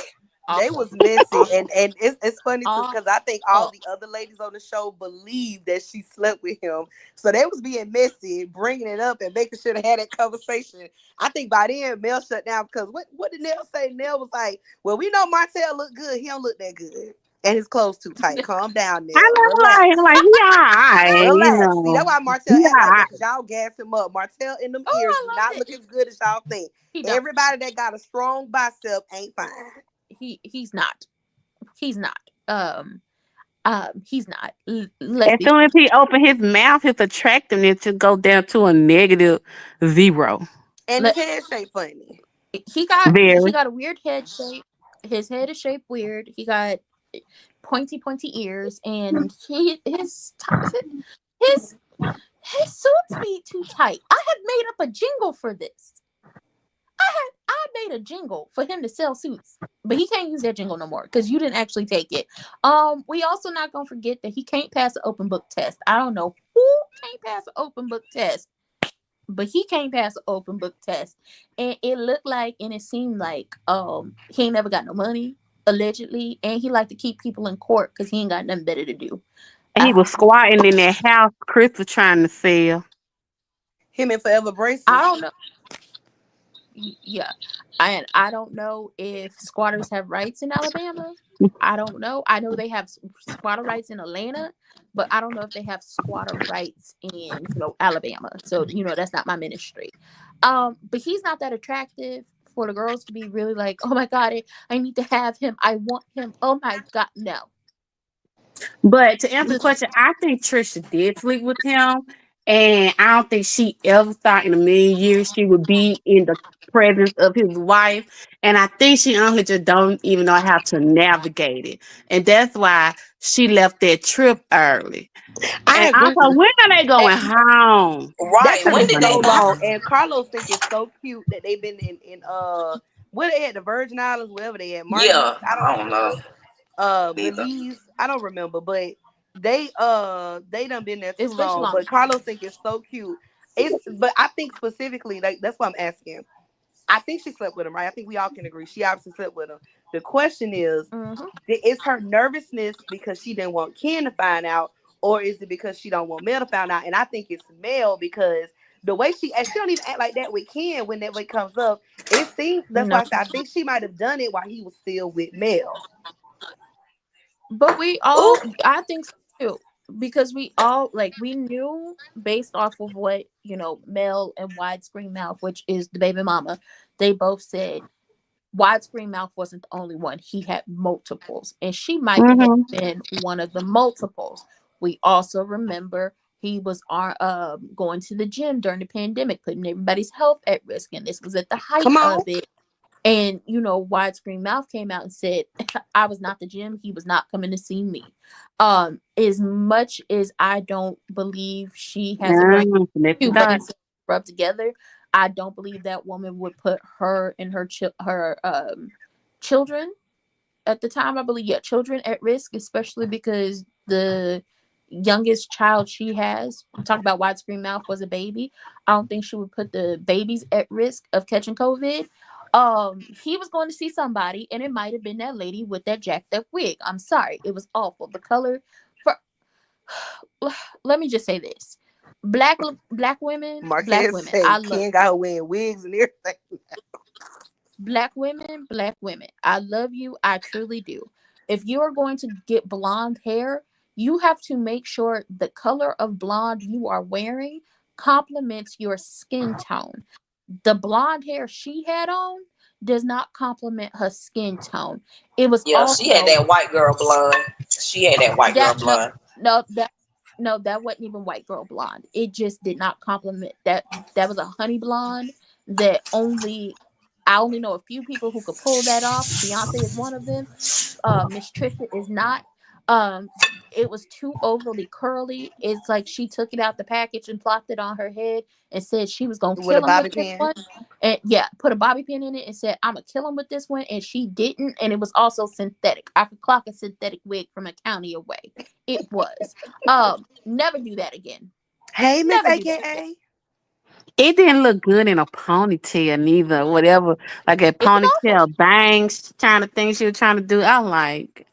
off, They was messy, off, and it's funny too off, because I think all off. the other ladies on the show believed that she slept with him, so they was being messy, bringing it up and making sure they had that conversation. I think by then Mel shut down because what did Nell say? Nell was like, "Well, we know Martell look good. He don't look that good, and his clothes too tight. Calm down, I Nell. know, Relax." like, yeah, you Relax. See, that's know, why Martell act like yeah. that because y'all gas him up. Martell in them Oh, ears I do loved not look it. as good as y'all think. He don't. Everybody that got a strong bicep ain't fine. He's not. He's not. He's not. Let's As be. soon as he opened his mouth, his attractiveness should go down to a -0. And his Let, head shape funny. he Very. got a weird head shape. His head is shaped weird. He got pointy ears, and his his suits be too tight. I have made up a jingle for this. I made a jingle for him to sell suits, but he can't use that jingle no more because you didn't actually take it. We also not gonna forget that he can't pass an open book test. I don't know who can't pass an open book test, but he can't pass an open book test, and it looked like and it seemed like he ain't never got no money allegedly, and he like to keep people in court because he ain't got nothing better to do. He was Um, squatting in that house Chris was trying to sell. Him and Forever I Braces. don't know. Yeah, and I don't know if squatters have rights in Alabama. I don't know. I know they have squatter rights in Atlanta, but I don't know if they have squatter rights in Alabama. So that's not my ministry. But he's not that attractive for the girls to be really like, oh my god, I need to have him. I want him. Oh my god, no. But to answer the question, I think Trisha did sleep with him. And I don't think she ever thought in a million years she would be in the presence of his wife. And I think she honestly just don't even know how to navigate it. And that's why she left that trip early. I And agree. also, when are they going home? That Right. took When them did so they long. And Carlos think it's so cute that they've been in where they at, the Virgin Islands, wherever they at, Martinique. Yeah, I don't I don't know remember. either. Belize. I don't remember, but they done been there too It's way too long. long. But Carlos think it's so cute. But I think specifically, like, that's why I'm asking. I think she slept with him, right? I think we all can agree she obviously slept with him. The question is, Hmm. is her nervousness because she didn't want Ken to find out, or is it because she don't want Mel to find out? And I think it's Mel, because the way she don't even act like that with Ken when that way comes up. It seems, that's why No, I said I think she might have done it while he was still with Mel. but we Ooh, all, I think so too, because we all like we knew based off of what Mel and Widescreen Mouth, which is the baby mama, they both said Widescreen Mouth wasn't the only one. He had multiples, and she might have Mm-hmm. been one of the multiples. We also remember he was going to the gym during the pandemic, putting everybody's health at risk, and this was at the height Come on. of it. And Widescreen Mouth came out and said, I was not the gym, he was not coming to see me. As much as I don't believe she has a brain to let themselves rub together, I don't believe that woman would put her and her children at the time, I believe, yeah, children at risk, especially because the youngest child she has, talk about Widescreen Mouth, was a baby. I don't think she would put the babies at risk of catching COVID. He was going to see somebody, and it might have been that lady with that jacked up wig. I'm sorry, it was awful. The color for let me just say this. Black Marquez women, say I love Ken got her wearing wigs and everything. black women, I love you. I truly do. If you are going to get blonde hair, you have to make sure the color of blonde you are wearing complements your skin tone. The blonde hair she had on does not complement her skin tone. It was yeah, she had also that white girl blonde. She had that white girl that no blonde. no that no that wasn't even white girl blonde. It just did not complement that. That was a honey blonde that only I only know a few people who could pull that off. Beyonce is one of them. Miss Trisha is not. Um, it was too overly curly. It's like she took it out the package and plopped it on her head and said she was gonna With a kill him with bobby this pin. one. And yeah, put a bobby pin in it and said, I'm gonna kill him with this one. And she didn't. And it was also synthetic. I could clock a synthetic wig from a county away. It was. Never do that again. Hey, Miss Never do that again. AKA. It didn't look good in a ponytail neither. Whatever, like a It was awful. ponytail bangs trying to think she was trying to do. I'm like,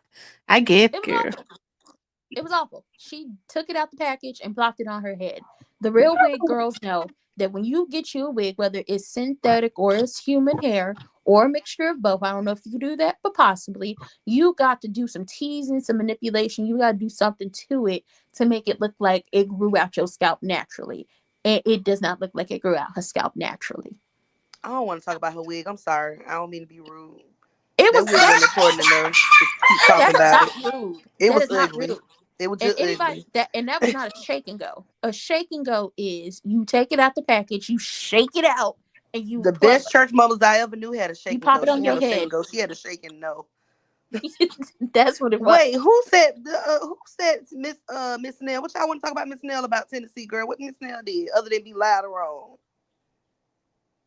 I It get was girl. awful. It was awful. She took it out the package and plopped it on her head. The real wig girls know that when you get you a wig, whether it's synthetic or it's human hair or a mixture of both, I don't know if you can do that, but possibly, you got to do some teasing, some manipulation. You got to do something to it to make it look like it grew out your scalp naturally. And it does not look like it grew out her scalp naturally. I don't want to talk about her wig. I'm sorry. I don't mean to be rude. It That was wig wasn't important enough to keep talking that's about not it. rude. It That was is not ugly. rude. It was And just anybody ugly. that was not a shake and go. A shake and go is you take it out the package, you shake it out, and you The plug best church mothers I ever knew had a you shake and pop go. it She on had your no shake and head. go. She had a shake and no. That's what it was. Wait, who said Miss Nell? What y'all want to talk about Miss Nell about Tennessee, girl? What Miss Nell did other than be loud or wrong?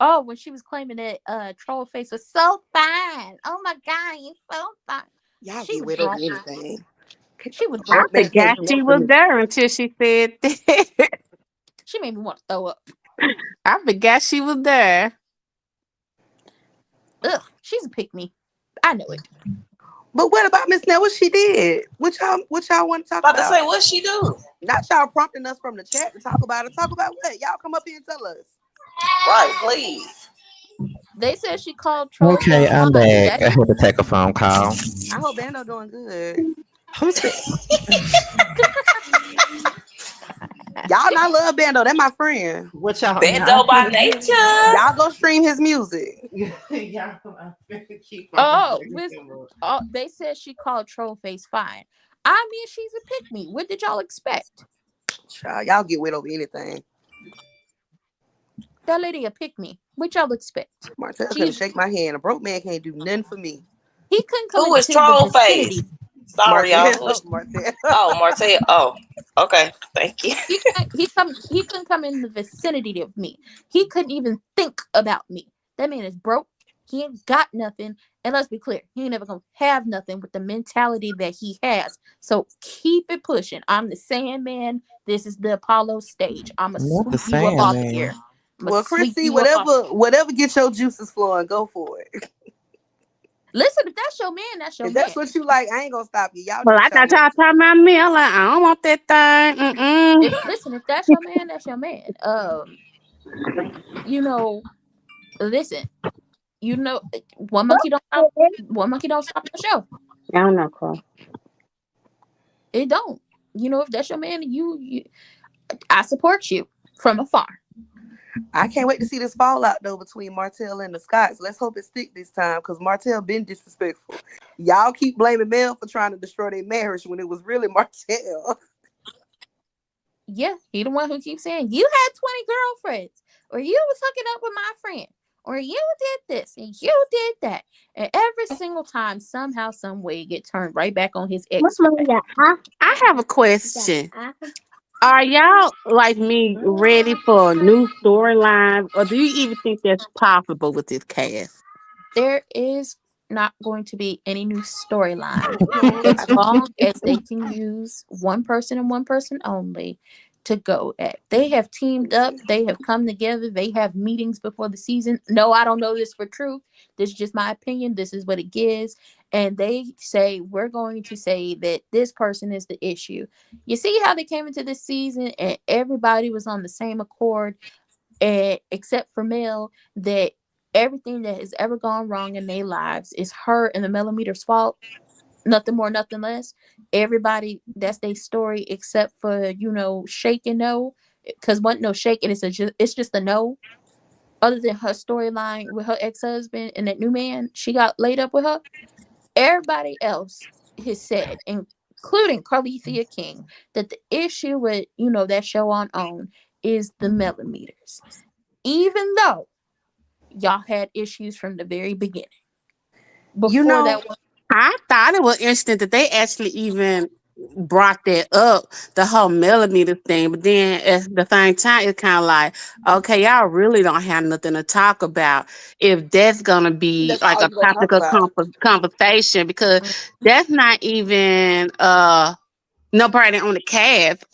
Oh, when she was claiming that troll face was so fine. Oh my god, you're so fine. Y'all She get was wet over drunk. anything. She was I drunk as Man, forgot hell. she was there until she said that. She made me want to throw up. I forgot she was there. Ugh, she's a pick me. I know it. But what about Miss Nell? What she did? What y'all want to talk About to about? say, what she do? Not y'all prompting us from the chat to talk about it. Talk about what? Y'all come up here and tell us. Right, please. They said she called Okay, Trollface I'm fine. back. That I is had to take a phone call. I hope Bando doing good. Who said? Y'all not love Bando. That my friend. What y'all Bando not by gonna do? nature. Y'all go stream his music. Y'all not gonna keep on oh, bringing Miss, him up. oh, they said she called Trollface fine. I mean, she's a pick me. What did y'all expect? Child, y'all get wet over anything. That lady a pick me. What y'all expect? Martell couldn't She's shake my hand. A broke man can't do nothing for me. he couldn't come Who is into the troll face? vicinity. Sorry, y'all. Who Martell, is? Martell. Oh, Martell. Oh, okay. Thank you. He couldn't come in the vicinity of me. He couldn't even think about me. That man is broke. He ain't got nothing. And let's be clear, he ain't never gonna have nothing with the mentality that he has. So keep it pushing. I'm the Sandman. This is the Apollo stage. I'ma Not the sweep you up same off of man. here. I'ma Well, sweep Chrissy, you up off. whatever gets your juices flowing, go for it. Listen, if that's your man, that's your If that's man. what you like, I ain't gonna stop you. Y'all do Well, I what y'all thought want y'all to. talking about me. I'm like, I don't want that thing. If Mm-mm. listen, if that's your man, that's your man. You know, listen, one monkey don't stop no show. I don't know, Cole. It don't. If that's your man, I support you from afar. I can't wait to see this fallout though between Martell and the Scots. Let's hope it stick this time because Martell been disrespectful. Y'all keep blaming Mel for trying to destroy their marriage when it was really Martell. Yeah, he the one who keeps saying you had 20 girlfriends, or you was hooking up with my friend, or you did this and you did that, and every single time, somehow, some way, it get turned right back on his What's ex wrong wife. with that? Huh? I have a question. Are y'all like me ready for a new storyline, or do you even think that's possible with this cast? There is not going to be any new storyline I as think long as they can use one person and one person only to go at. They have teamed up, they have come together, they have meetings before the season. No, I don't know this for truth. This is just my opinion. This is what it gives. And they say, we're going to say that this person is the issue. You see how they came into this season and everybody was on the same accord, except for Mel, that everything that has ever gone wrong in their lives is her and the millimeters fault, nothing more, nothing less. Everybody, that's their story, except for Shake and No, because wasn't no Shake, and it's just a no. Other than her storyline with her ex-husband and that new man she got laid up with her, everybody else has said, including Carlethia King, that the issue with that show on is the millimeters, even though y'all had issues from the very beginning. you Before know. that one, I thought it was interesting that they actually even brought that up, the whole millimeter thing. But then at the same time, it's kind of like, okay, y'all really don't have nothing to talk about if that's gonna be That's like all a you gonna talk topic of about. conversation, because that's not even nobody on the cast.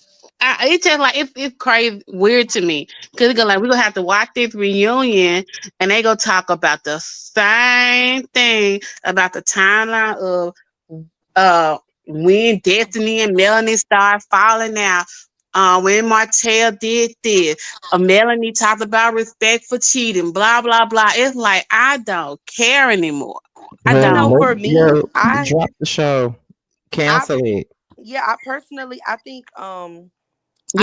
It's just like it's crazy weird to me, because we're gonna have to watch this reunion and they gonna talk about the same thing about the timeline of uh when Destiny and Melanie started falling out. When Martell did this, Melanie talked about respect for cheating, blah blah blah. It's like I don't care anymore. I You know, don't. for me, Drop the show. I, Cancel it. yeah, I personally, I Yeah, think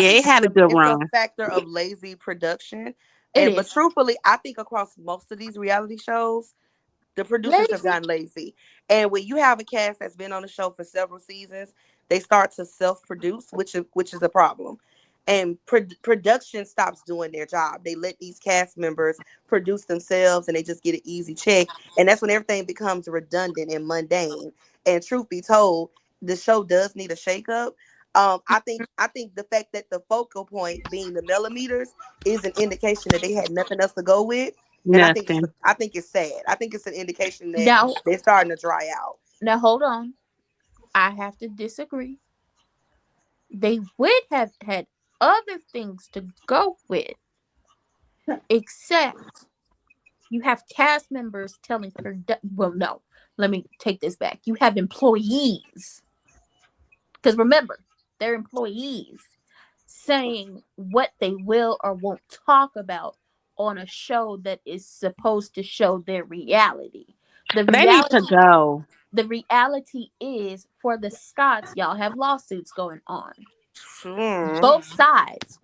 it had a good it's a run. factor of lazy production, it and but is truthfully, I think across most of these reality shows, the producers have lazy. gotten lazy. And when you have a cast that's been on the show for several seasons, they start to self-produce, which is a problem. And production stops doing their job. They let these cast members produce themselves, and they just get an easy check. And that's when everything becomes redundant and mundane. And truth be told, the show does need a shakeup. I think the fact that the focal point being the millimeters is an indication that they had nothing else to go with, and Nothing. I think it's sad. I think it's an indication that Now, they're starting to dry out. now hold on. I have to disagree. They would have had other things to go with, except you have cast members telling well, no. let me take this back. You have employees, because remember, they're employees saying what they will or won't talk about on a show that is supposed to show their reality. The They need to reality go. the reality is, for the Scots, y'all have lawsuits going on. Both sides.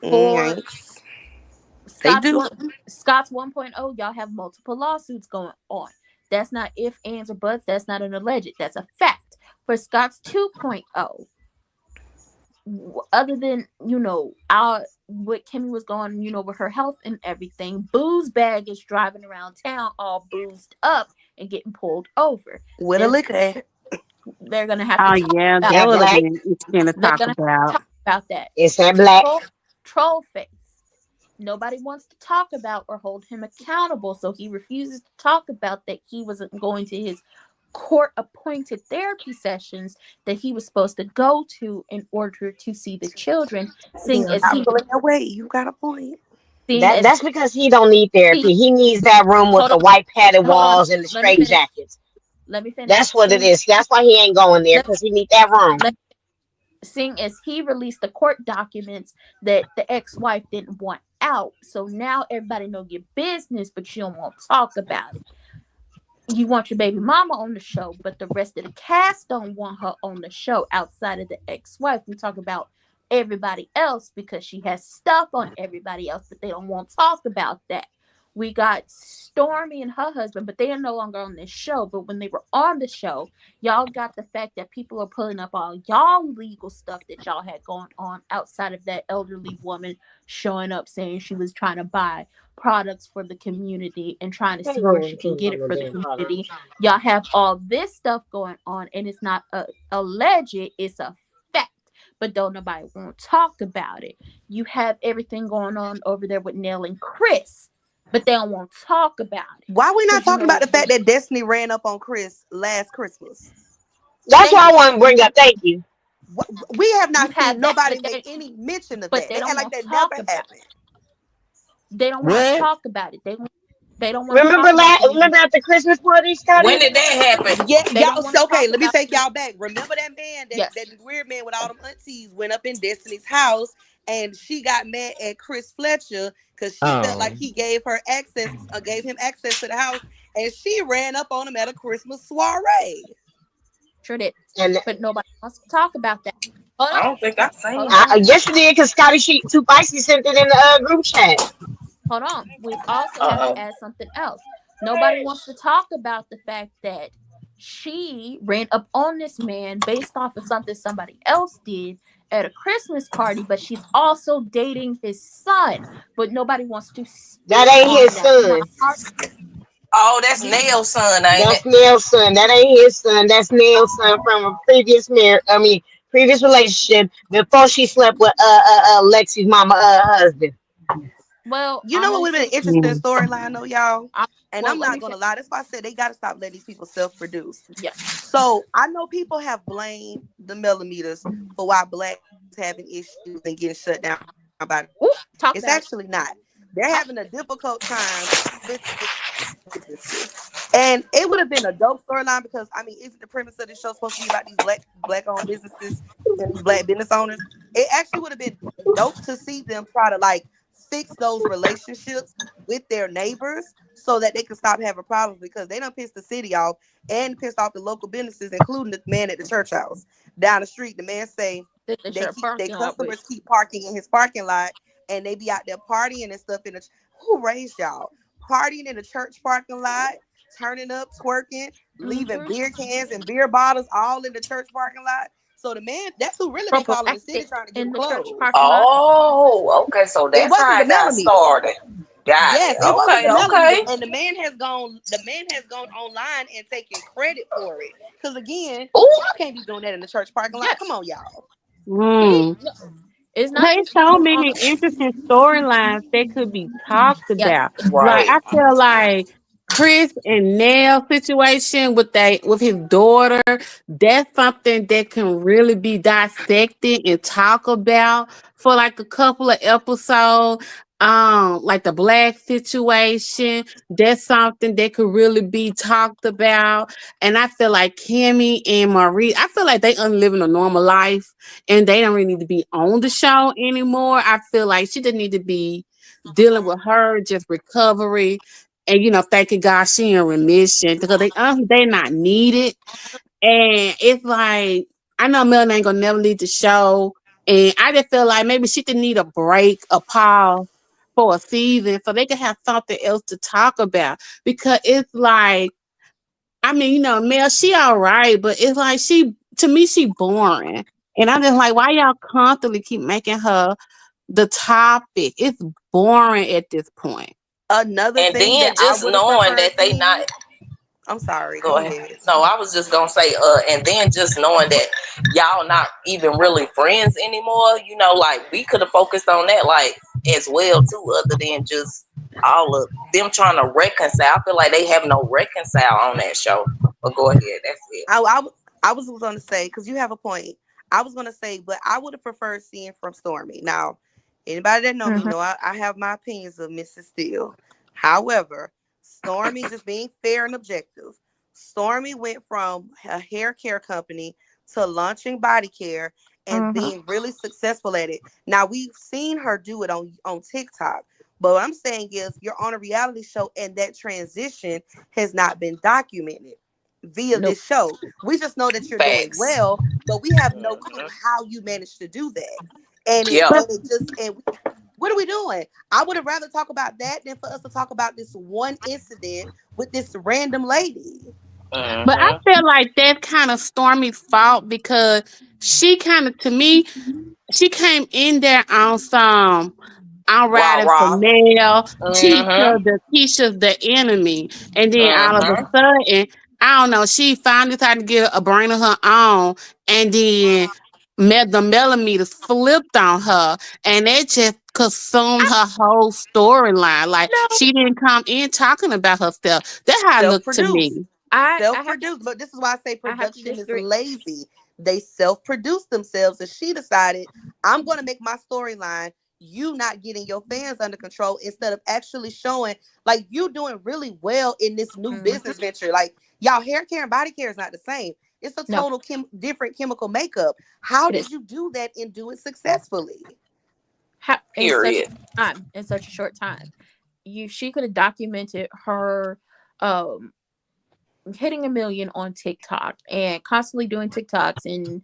For Yikes. They Scots do. one Scots 1.0, y'all have multiple lawsuits going on. That's not if, ands, or buts. That's not an alleged. That's a fact. For Scots 2.0, other than, our what Kimmy was going, with her health and everything, Boo's bag is driving around town all boozed up and getting pulled over. With a They're liquor at. they're gonna have to Oh talk yeah, about that That would have black. been interesting to they're talk gonna have to about. talk about that. It's that black. Troll face. Nobody wants to talk about or hold him accountable, so he refuses to talk about that he wasn't going to his court appointed therapy sessions that he was supposed to go to in order to see the children, seeing They're as not he pulling their weight. You got a point. seeing as That's because he don't need he therapy. He needs that room with hold the on white padded hold on walls and the let me straight finish jackets. let me finish That's what it is. That's why he ain't going there, let, because he need that room. let seeing as he released the court documents that the ex-wife didn't want out, so now everybody know your business, but you don't want to talk about it. You want your baby mama on the show, but the rest of the cast don't want her on the show outside of the ex-wife. We talk about everybody else because she has stuff on everybody else, but they don't want to talk about that. We got Stormy and her husband, but they are no longer on this show. But when they were on the show, y'all got the fact that people are pulling up all y'all legal stuff that y'all had going on outside of that elderly woman showing up saying she was trying to buy products for the community and trying to Can't see go where on she can talking get about it no for the damn product. community. Y'all have all this stuff going on, and it's not alleged, it's a fact. But don't nobody want to talk about it. You have everything going on over there with Nell and Chris, but they don't want to talk about it. Why we not Because, talking about the fact that Destiny ran up on Chris last Christmas? That's thank what you. I want to bring up. Thank you. We have You not seen have that, nobody make any mention of but that. they They act don't like want to that never talk about happened. it. They don't want to What? talk about it. They don't want to talk about the reason Remember at the Christmas party, When Scotty? did that happen? Yeah, they y'all. don't want to Okay, talk let me about take the, y'all back. Remember that man, that yes. weird man with all them aunties, went up in Destiny's house, and she got mad at Chris Fletcher because she felt like Oh. he gave him access to the house, and she ran up on him at a Christmas soiree. Sure did. And But nobody wants to talk about that. Hold I on. don't think I Hold seen on. that. yes, you did, because Scotty she too feisty sent it in the group chat. Hold on. We also have to Uh-oh. add something else. Nobody wants to talk about the fact that she ran up on this man based off of something somebody else did at a Christmas party, but she's also dating his son. But nobody wants to That speak ain't on his that. My son. heart. Oh, that's Nail's son, ain't it? That's Nail's son. That ain't his son. That's Nail's son from a previous previous relationship before she slept with Lexi's mama husband. Well, You know what would have been honestly, an interesting storyline though, y'all? I, And well, I'm let not me gonna finish. lie. That's why I said they gotta stop letting these people self-produce. Yes. So I know people have blamed the millimeters for why blacks having issues and getting shut down by the church. Ooh, It's talk actually about it. not. They're having a difficult time with businesses. And it would have been a dope storyline because I mean, isn't the premise of this show supposed to be about these black owned businesses and these black business owners? It actually would have been dope to see them try to like fix those relationships with their neighbors so that they can stop having problems because they done pissed the city off and pissed off the local businesses, including the man at the church house down the street. The man say That they share a their parking lot with. customers keep parking in his parking lot and they be out there partying and stuff in the who raised y'all? Partying in the church parking lot, turning up, twerking, leaving Mm-hmm. beer cans and beer bottles all in the church parking lot. So the man, that's who really been calling the city Prophylactic trying to get him in the church closed. parking lot. Oh, okay. So It that's wasn't how the it got millimeters. started. Got it. Yes, it wasn't Okay, the millimeters, okay. and the man has gone online and taken credit for it. Because again, Oh, y'all can't be doing that in the church parking lot. Come Yes. on, y'all. He Mm. it's not There's just so people on. many interesting storylines that could be talked Yes. about. Like right. I feel like Chris and Nell situation with his daughter, that's something that can really be dissected and talk about for like a couple of episodes. like the black situation. That's something that could really be talked about. And I feel like Kimmy and Marie, I feel like they living a normal life and they don't really need to be on the show anymore. I feel like she didn't need to be dealing with her just recovery and thanking God she in remission because they not needed. And it's like, I know Melanie ain't gonna never leave the show. And I just feel like maybe she could need a break, a pause for a season so they could have something else to talk about. Because it's like, I mean, Mel, she all right, but it's like to me, she boring. And I'm just like, why y'all constantly keep making her the topic? It's boring at this point. Another And thing then that I just would have knowing preferred that they not seeing. I'm sorry. go Go ahead. ahead. No, I was just gonna say, and then just knowing that y'all not even really friends anymore, like we could have focused on that like as well too, other than just all of them trying to reconcile. I feel like they have no reconcile on that show. But go ahead, that's it. I was going to say, because you have a point. I was going to say, but I would have preferred seeing from Stormy. Now, anybody that know me Mhm. know I have my opinions of Mrs. Steele. However, Stormy, just being fair and objective, Stormy went from a hair care company to launching body care and Mhm. being really successful at it. Now, we've seen her do it on TikTok. But what I'm saying is, you're on a reality show, and that transition has not been documented via Nope. this show. We just know that you're doing Facts. well, but we have no clue Hmm. how you managed to do that. And it Yeah. But and it just and what are we doing? I would have rather talk about that than for us to talk about this one incident with this random lady. But I Hmm. feel like that's kind of Stormy's fault because she kind of, to me, she came in there on some I'm Rah riding for rah. male, Hmm. Keisha's the enemy. And then all of a Hmm. sudden, I don't know, she finally decided to get a brain of her own. And then the millimeters flipped on her. And it just consumed her whole storyline. Like, no, she didn't come in talking about herself. That's how it looked to Self-produced. me. I have Self-produced. But this is why I say I have to production is disagree. lazy. They self-produced themselves, and she decided, I'm going to make my storyline you not getting your fans under control instead of actually showing like you doing really well in this new Mhm. business venture. Like y'all hair care and body care is not the same. It's a No, total different chemical makeup. How it is. did you do that and do it successfully? In such a Period. time, in such a short time, she could have documented her um hitting 1 million on TikTok and constantly doing TikToks and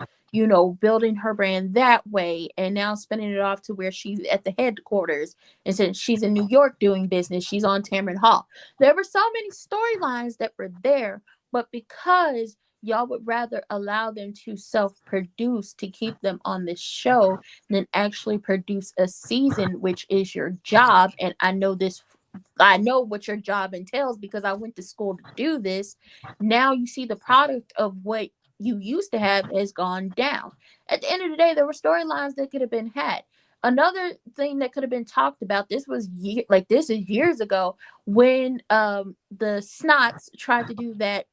building her brand that way and now spinning it off to where she's at the headquarters and since she's in New York doing business, she's on Tamron Hall. There were so many storylines that were there, but because y'all would rather allow them to self-produce to keep them on the show than actually produce a season, which is your job. And I know what your job entails because I went to school to do this. Now you see the product of what you used to have has gone down. At the end of the day, there were storylines that could have been had. Another thing that could have been talked about, this is years ago when the Snots tried to do that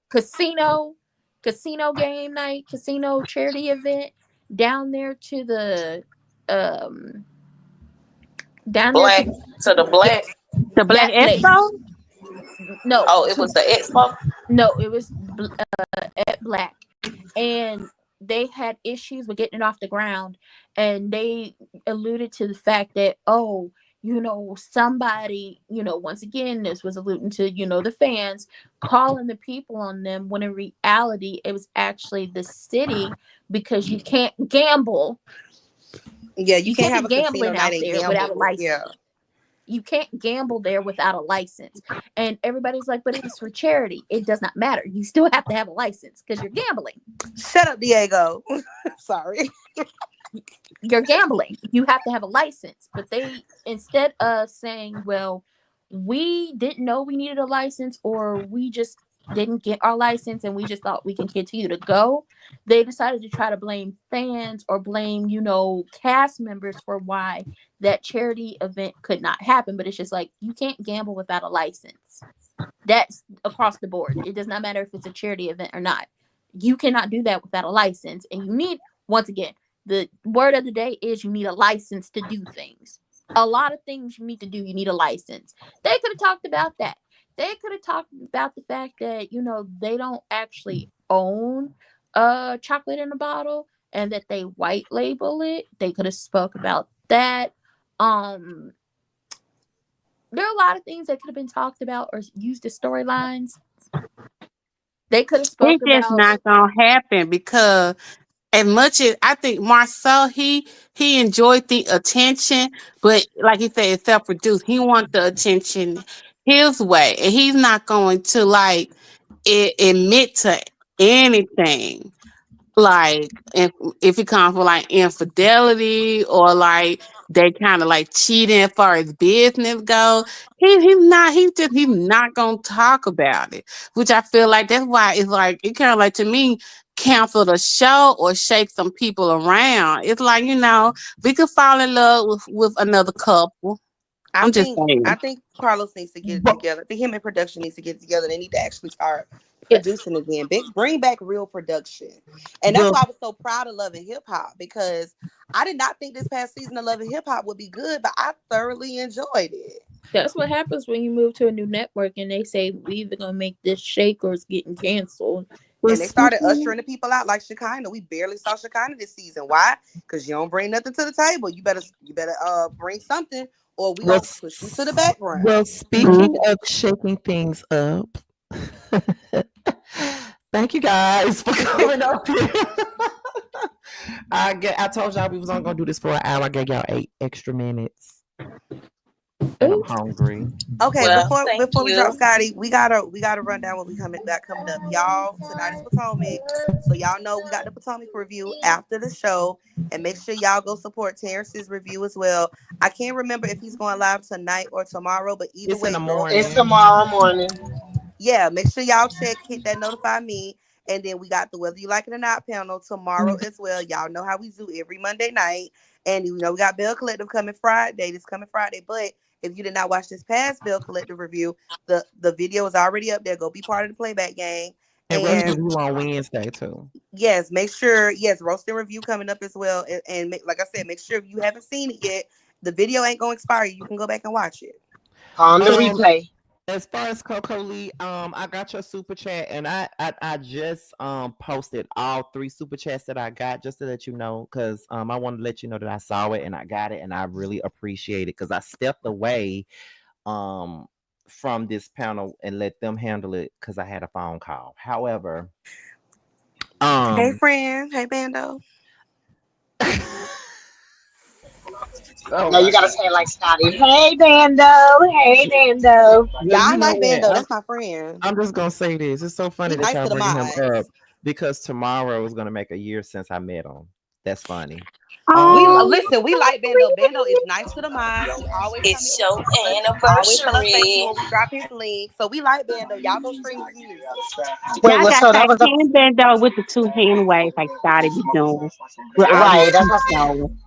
casino game night, casino charity event down there to the um down there to Black to the black. The Black that place. Expo? No, Oh, it was the expo. no, it was at Black, and they had issues with getting it off the ground, and they alluded to the fact that somebody once again this was alluding to the fans calling the people on them when in reality it was actually the city because Yeah, you you can't can't be have a casino gambling night out and there without a gamble. license. Yeah. You can't gamble there without a license. And everybody's like, but it's for charity. It does not matter. You still have to have a license because you're gambling. Shut up, Diego. Sorry. You're gambling. You have to have a license. But they, instead of saying, well, we didn't know we needed a license or we just didn't get our license and we just thought we can continue to go, they decided to try to blame fans or blame, cast members for why that charity event could not happen. But it's just like, you can't gamble without a license. That's across the board. It does not matter if it's a charity event or not. You cannot do that without a license. And you need, once again, The word of the day is you need a license to do things. A lot of things you need to do, you need a license. They could have talked about that. They could have talked about the fact that, they don't actually own chocolate in a bottle and that they white label it. They could have spoke about that. Um there are a lot of things that could have been talked about or used as storylines. They could have spoke It's just about. not gonna happen because as much as I think Marcel, he enjoyed the attention, but like he said, it's self-produced. He want the attention his way, and he's not going to like admit to anything. Like if it comes from like infidelity or like they kind of like cheating as far as business goes, he's not gonna talk about it. Which I feel like that's why it's like it kind of like to me cancel the show or shake some people around. It's like we could fall in love with another couple. I I'm just think I saying. think Carlos needs to get it But, together. I think him and production needs to get it together. They need to actually start Yes, producing again. Bring back real production. And that's well, why I was so proud of Love and Hip Hop, because I did not think this past season of Love and Hip Hop would be good, but I thoroughly enjoyed it. that's what happens when you move to a new network and they say we either gonna make this shake or it's getting canceled. well, And they started speaking, ushering the people out like Shekinah. We barely saw Shekinah this season. Why? Because you don't bring nothing to the table. You better bring something, or we well, gonna push you to the background. well, Mhm. speaking of shaking things up, thank you guys for coming up here. I told y'all we was only gonna do this for an hour. I gave y'all 8 extra minutes, and I'm Ooh, hungry. Okay, Well, before thank before we drop you. Scotty, we gotta run down what we coming up. Y'all, tonight is Potomac. So y'all know we got the Potomac review after the show. And make sure y'all go support Terrence's review as well. I can't remember if he's going live tonight or tomorrow, but either It's in the way, go up It's there. morning. tomorrow morning. Yeah, make sure y'all check, hit that notify me. And then we got the Whether You Like It or Not panel tomorrow as well. Y'all know how we do every Monday night. And we got Bell Collective coming Friday, this coming Friday. But if you did not watch this past Bell Collective review, the video is already up there. Go be part of the playback gang. And roast And review on Wednesday too. yes, make sure, yes, roasting review coming up as well. And like I said, make sure if you haven't seen it yet, the video ain't gonna expire. You can go back and watch it. On the Um, replay. as far as Coco Lee, I got your super chat, and I just posted all 3 super chats that I got, just to let you know, because I wanted to let you know that I saw it and I got it, and I really appreciate it because I stepped away um from this panel and let them handle it because I had a phone call. However, Hey um friend, hey Bando. oh No, you my gotta god. say it like Scotty. Hey, Bando. Hey, Bando. Well, Y'all you know like what? Bando, that's my friend. I'm just gonna say this. It's so funny He that nice y'all to the bringing him up mods. because tomorrow is gonna make a year since I met him. That's funny. We Um, Oh, listen. We like Bando. Bando is nice to the mods. He always come in It's and your support us. Always tell us thank you anniversary. when we drop his link. So we like Bando. Y'all go stream his music. Wait, y'all well, got so that that was the hand bend though with the two hand waves like Scotty be doing with all his right. That's teeth what, showing.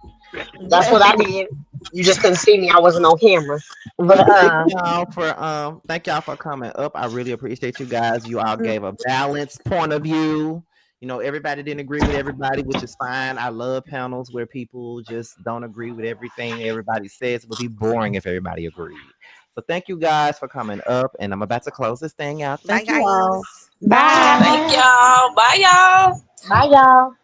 that's what I did. You just couldn't see me. I wasn't on camera. But well, thank y'all for coming up. I really appreciate you guys. You all mm, gave a balanced point of view. Everybody didn't agree with everybody, which is fine. I love panels where people just don't agree with everything everybody says. It would be boring if everybody agreed. So thank you guys for coming up, and I'm about to close this thing out. Bye Thank you all. guys. Bye. Thank bye. y'all. Bye, y'all. Bye, y'all.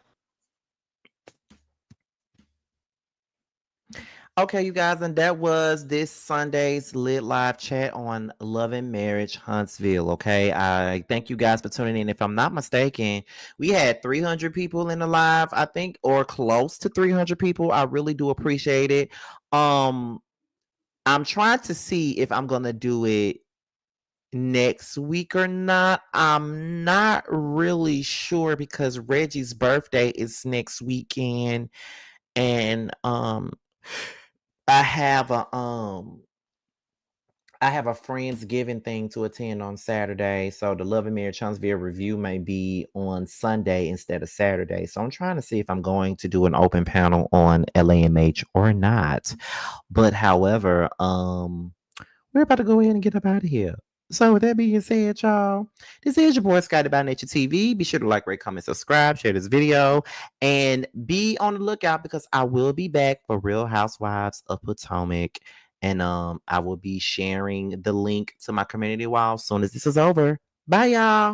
Okay, you guys, and that was this Sunday's lit live chat on Love and Marriage Huntsville. Okay, I thank you guys for tuning in. If I'm not mistaken, we had 300 people in the live, I think, or close to 300 people. I really do appreciate it. Um, I'm trying to see if I'm gonna do it next week or not. I'm not really sure because Reggie's birthday is next weekend, and I have a I have a Friendsgiving thing to attend on Saturday. So the Love and Marriage Huntsville review may be on Sunday instead of Saturday. So I'm trying to see if I'm going to do an open panel on LAMH or not. But however, we're about to go ahead and get up out of here. So with that being said, y'all, this is your boy Scotty by Nature TV. Be sure to like, rate, comment, subscribe, share this video, and be on the lookout because I will be back for Real Housewives of Potomac. And I will be sharing the link to my community wall as soon as this is over. Bye, y'all.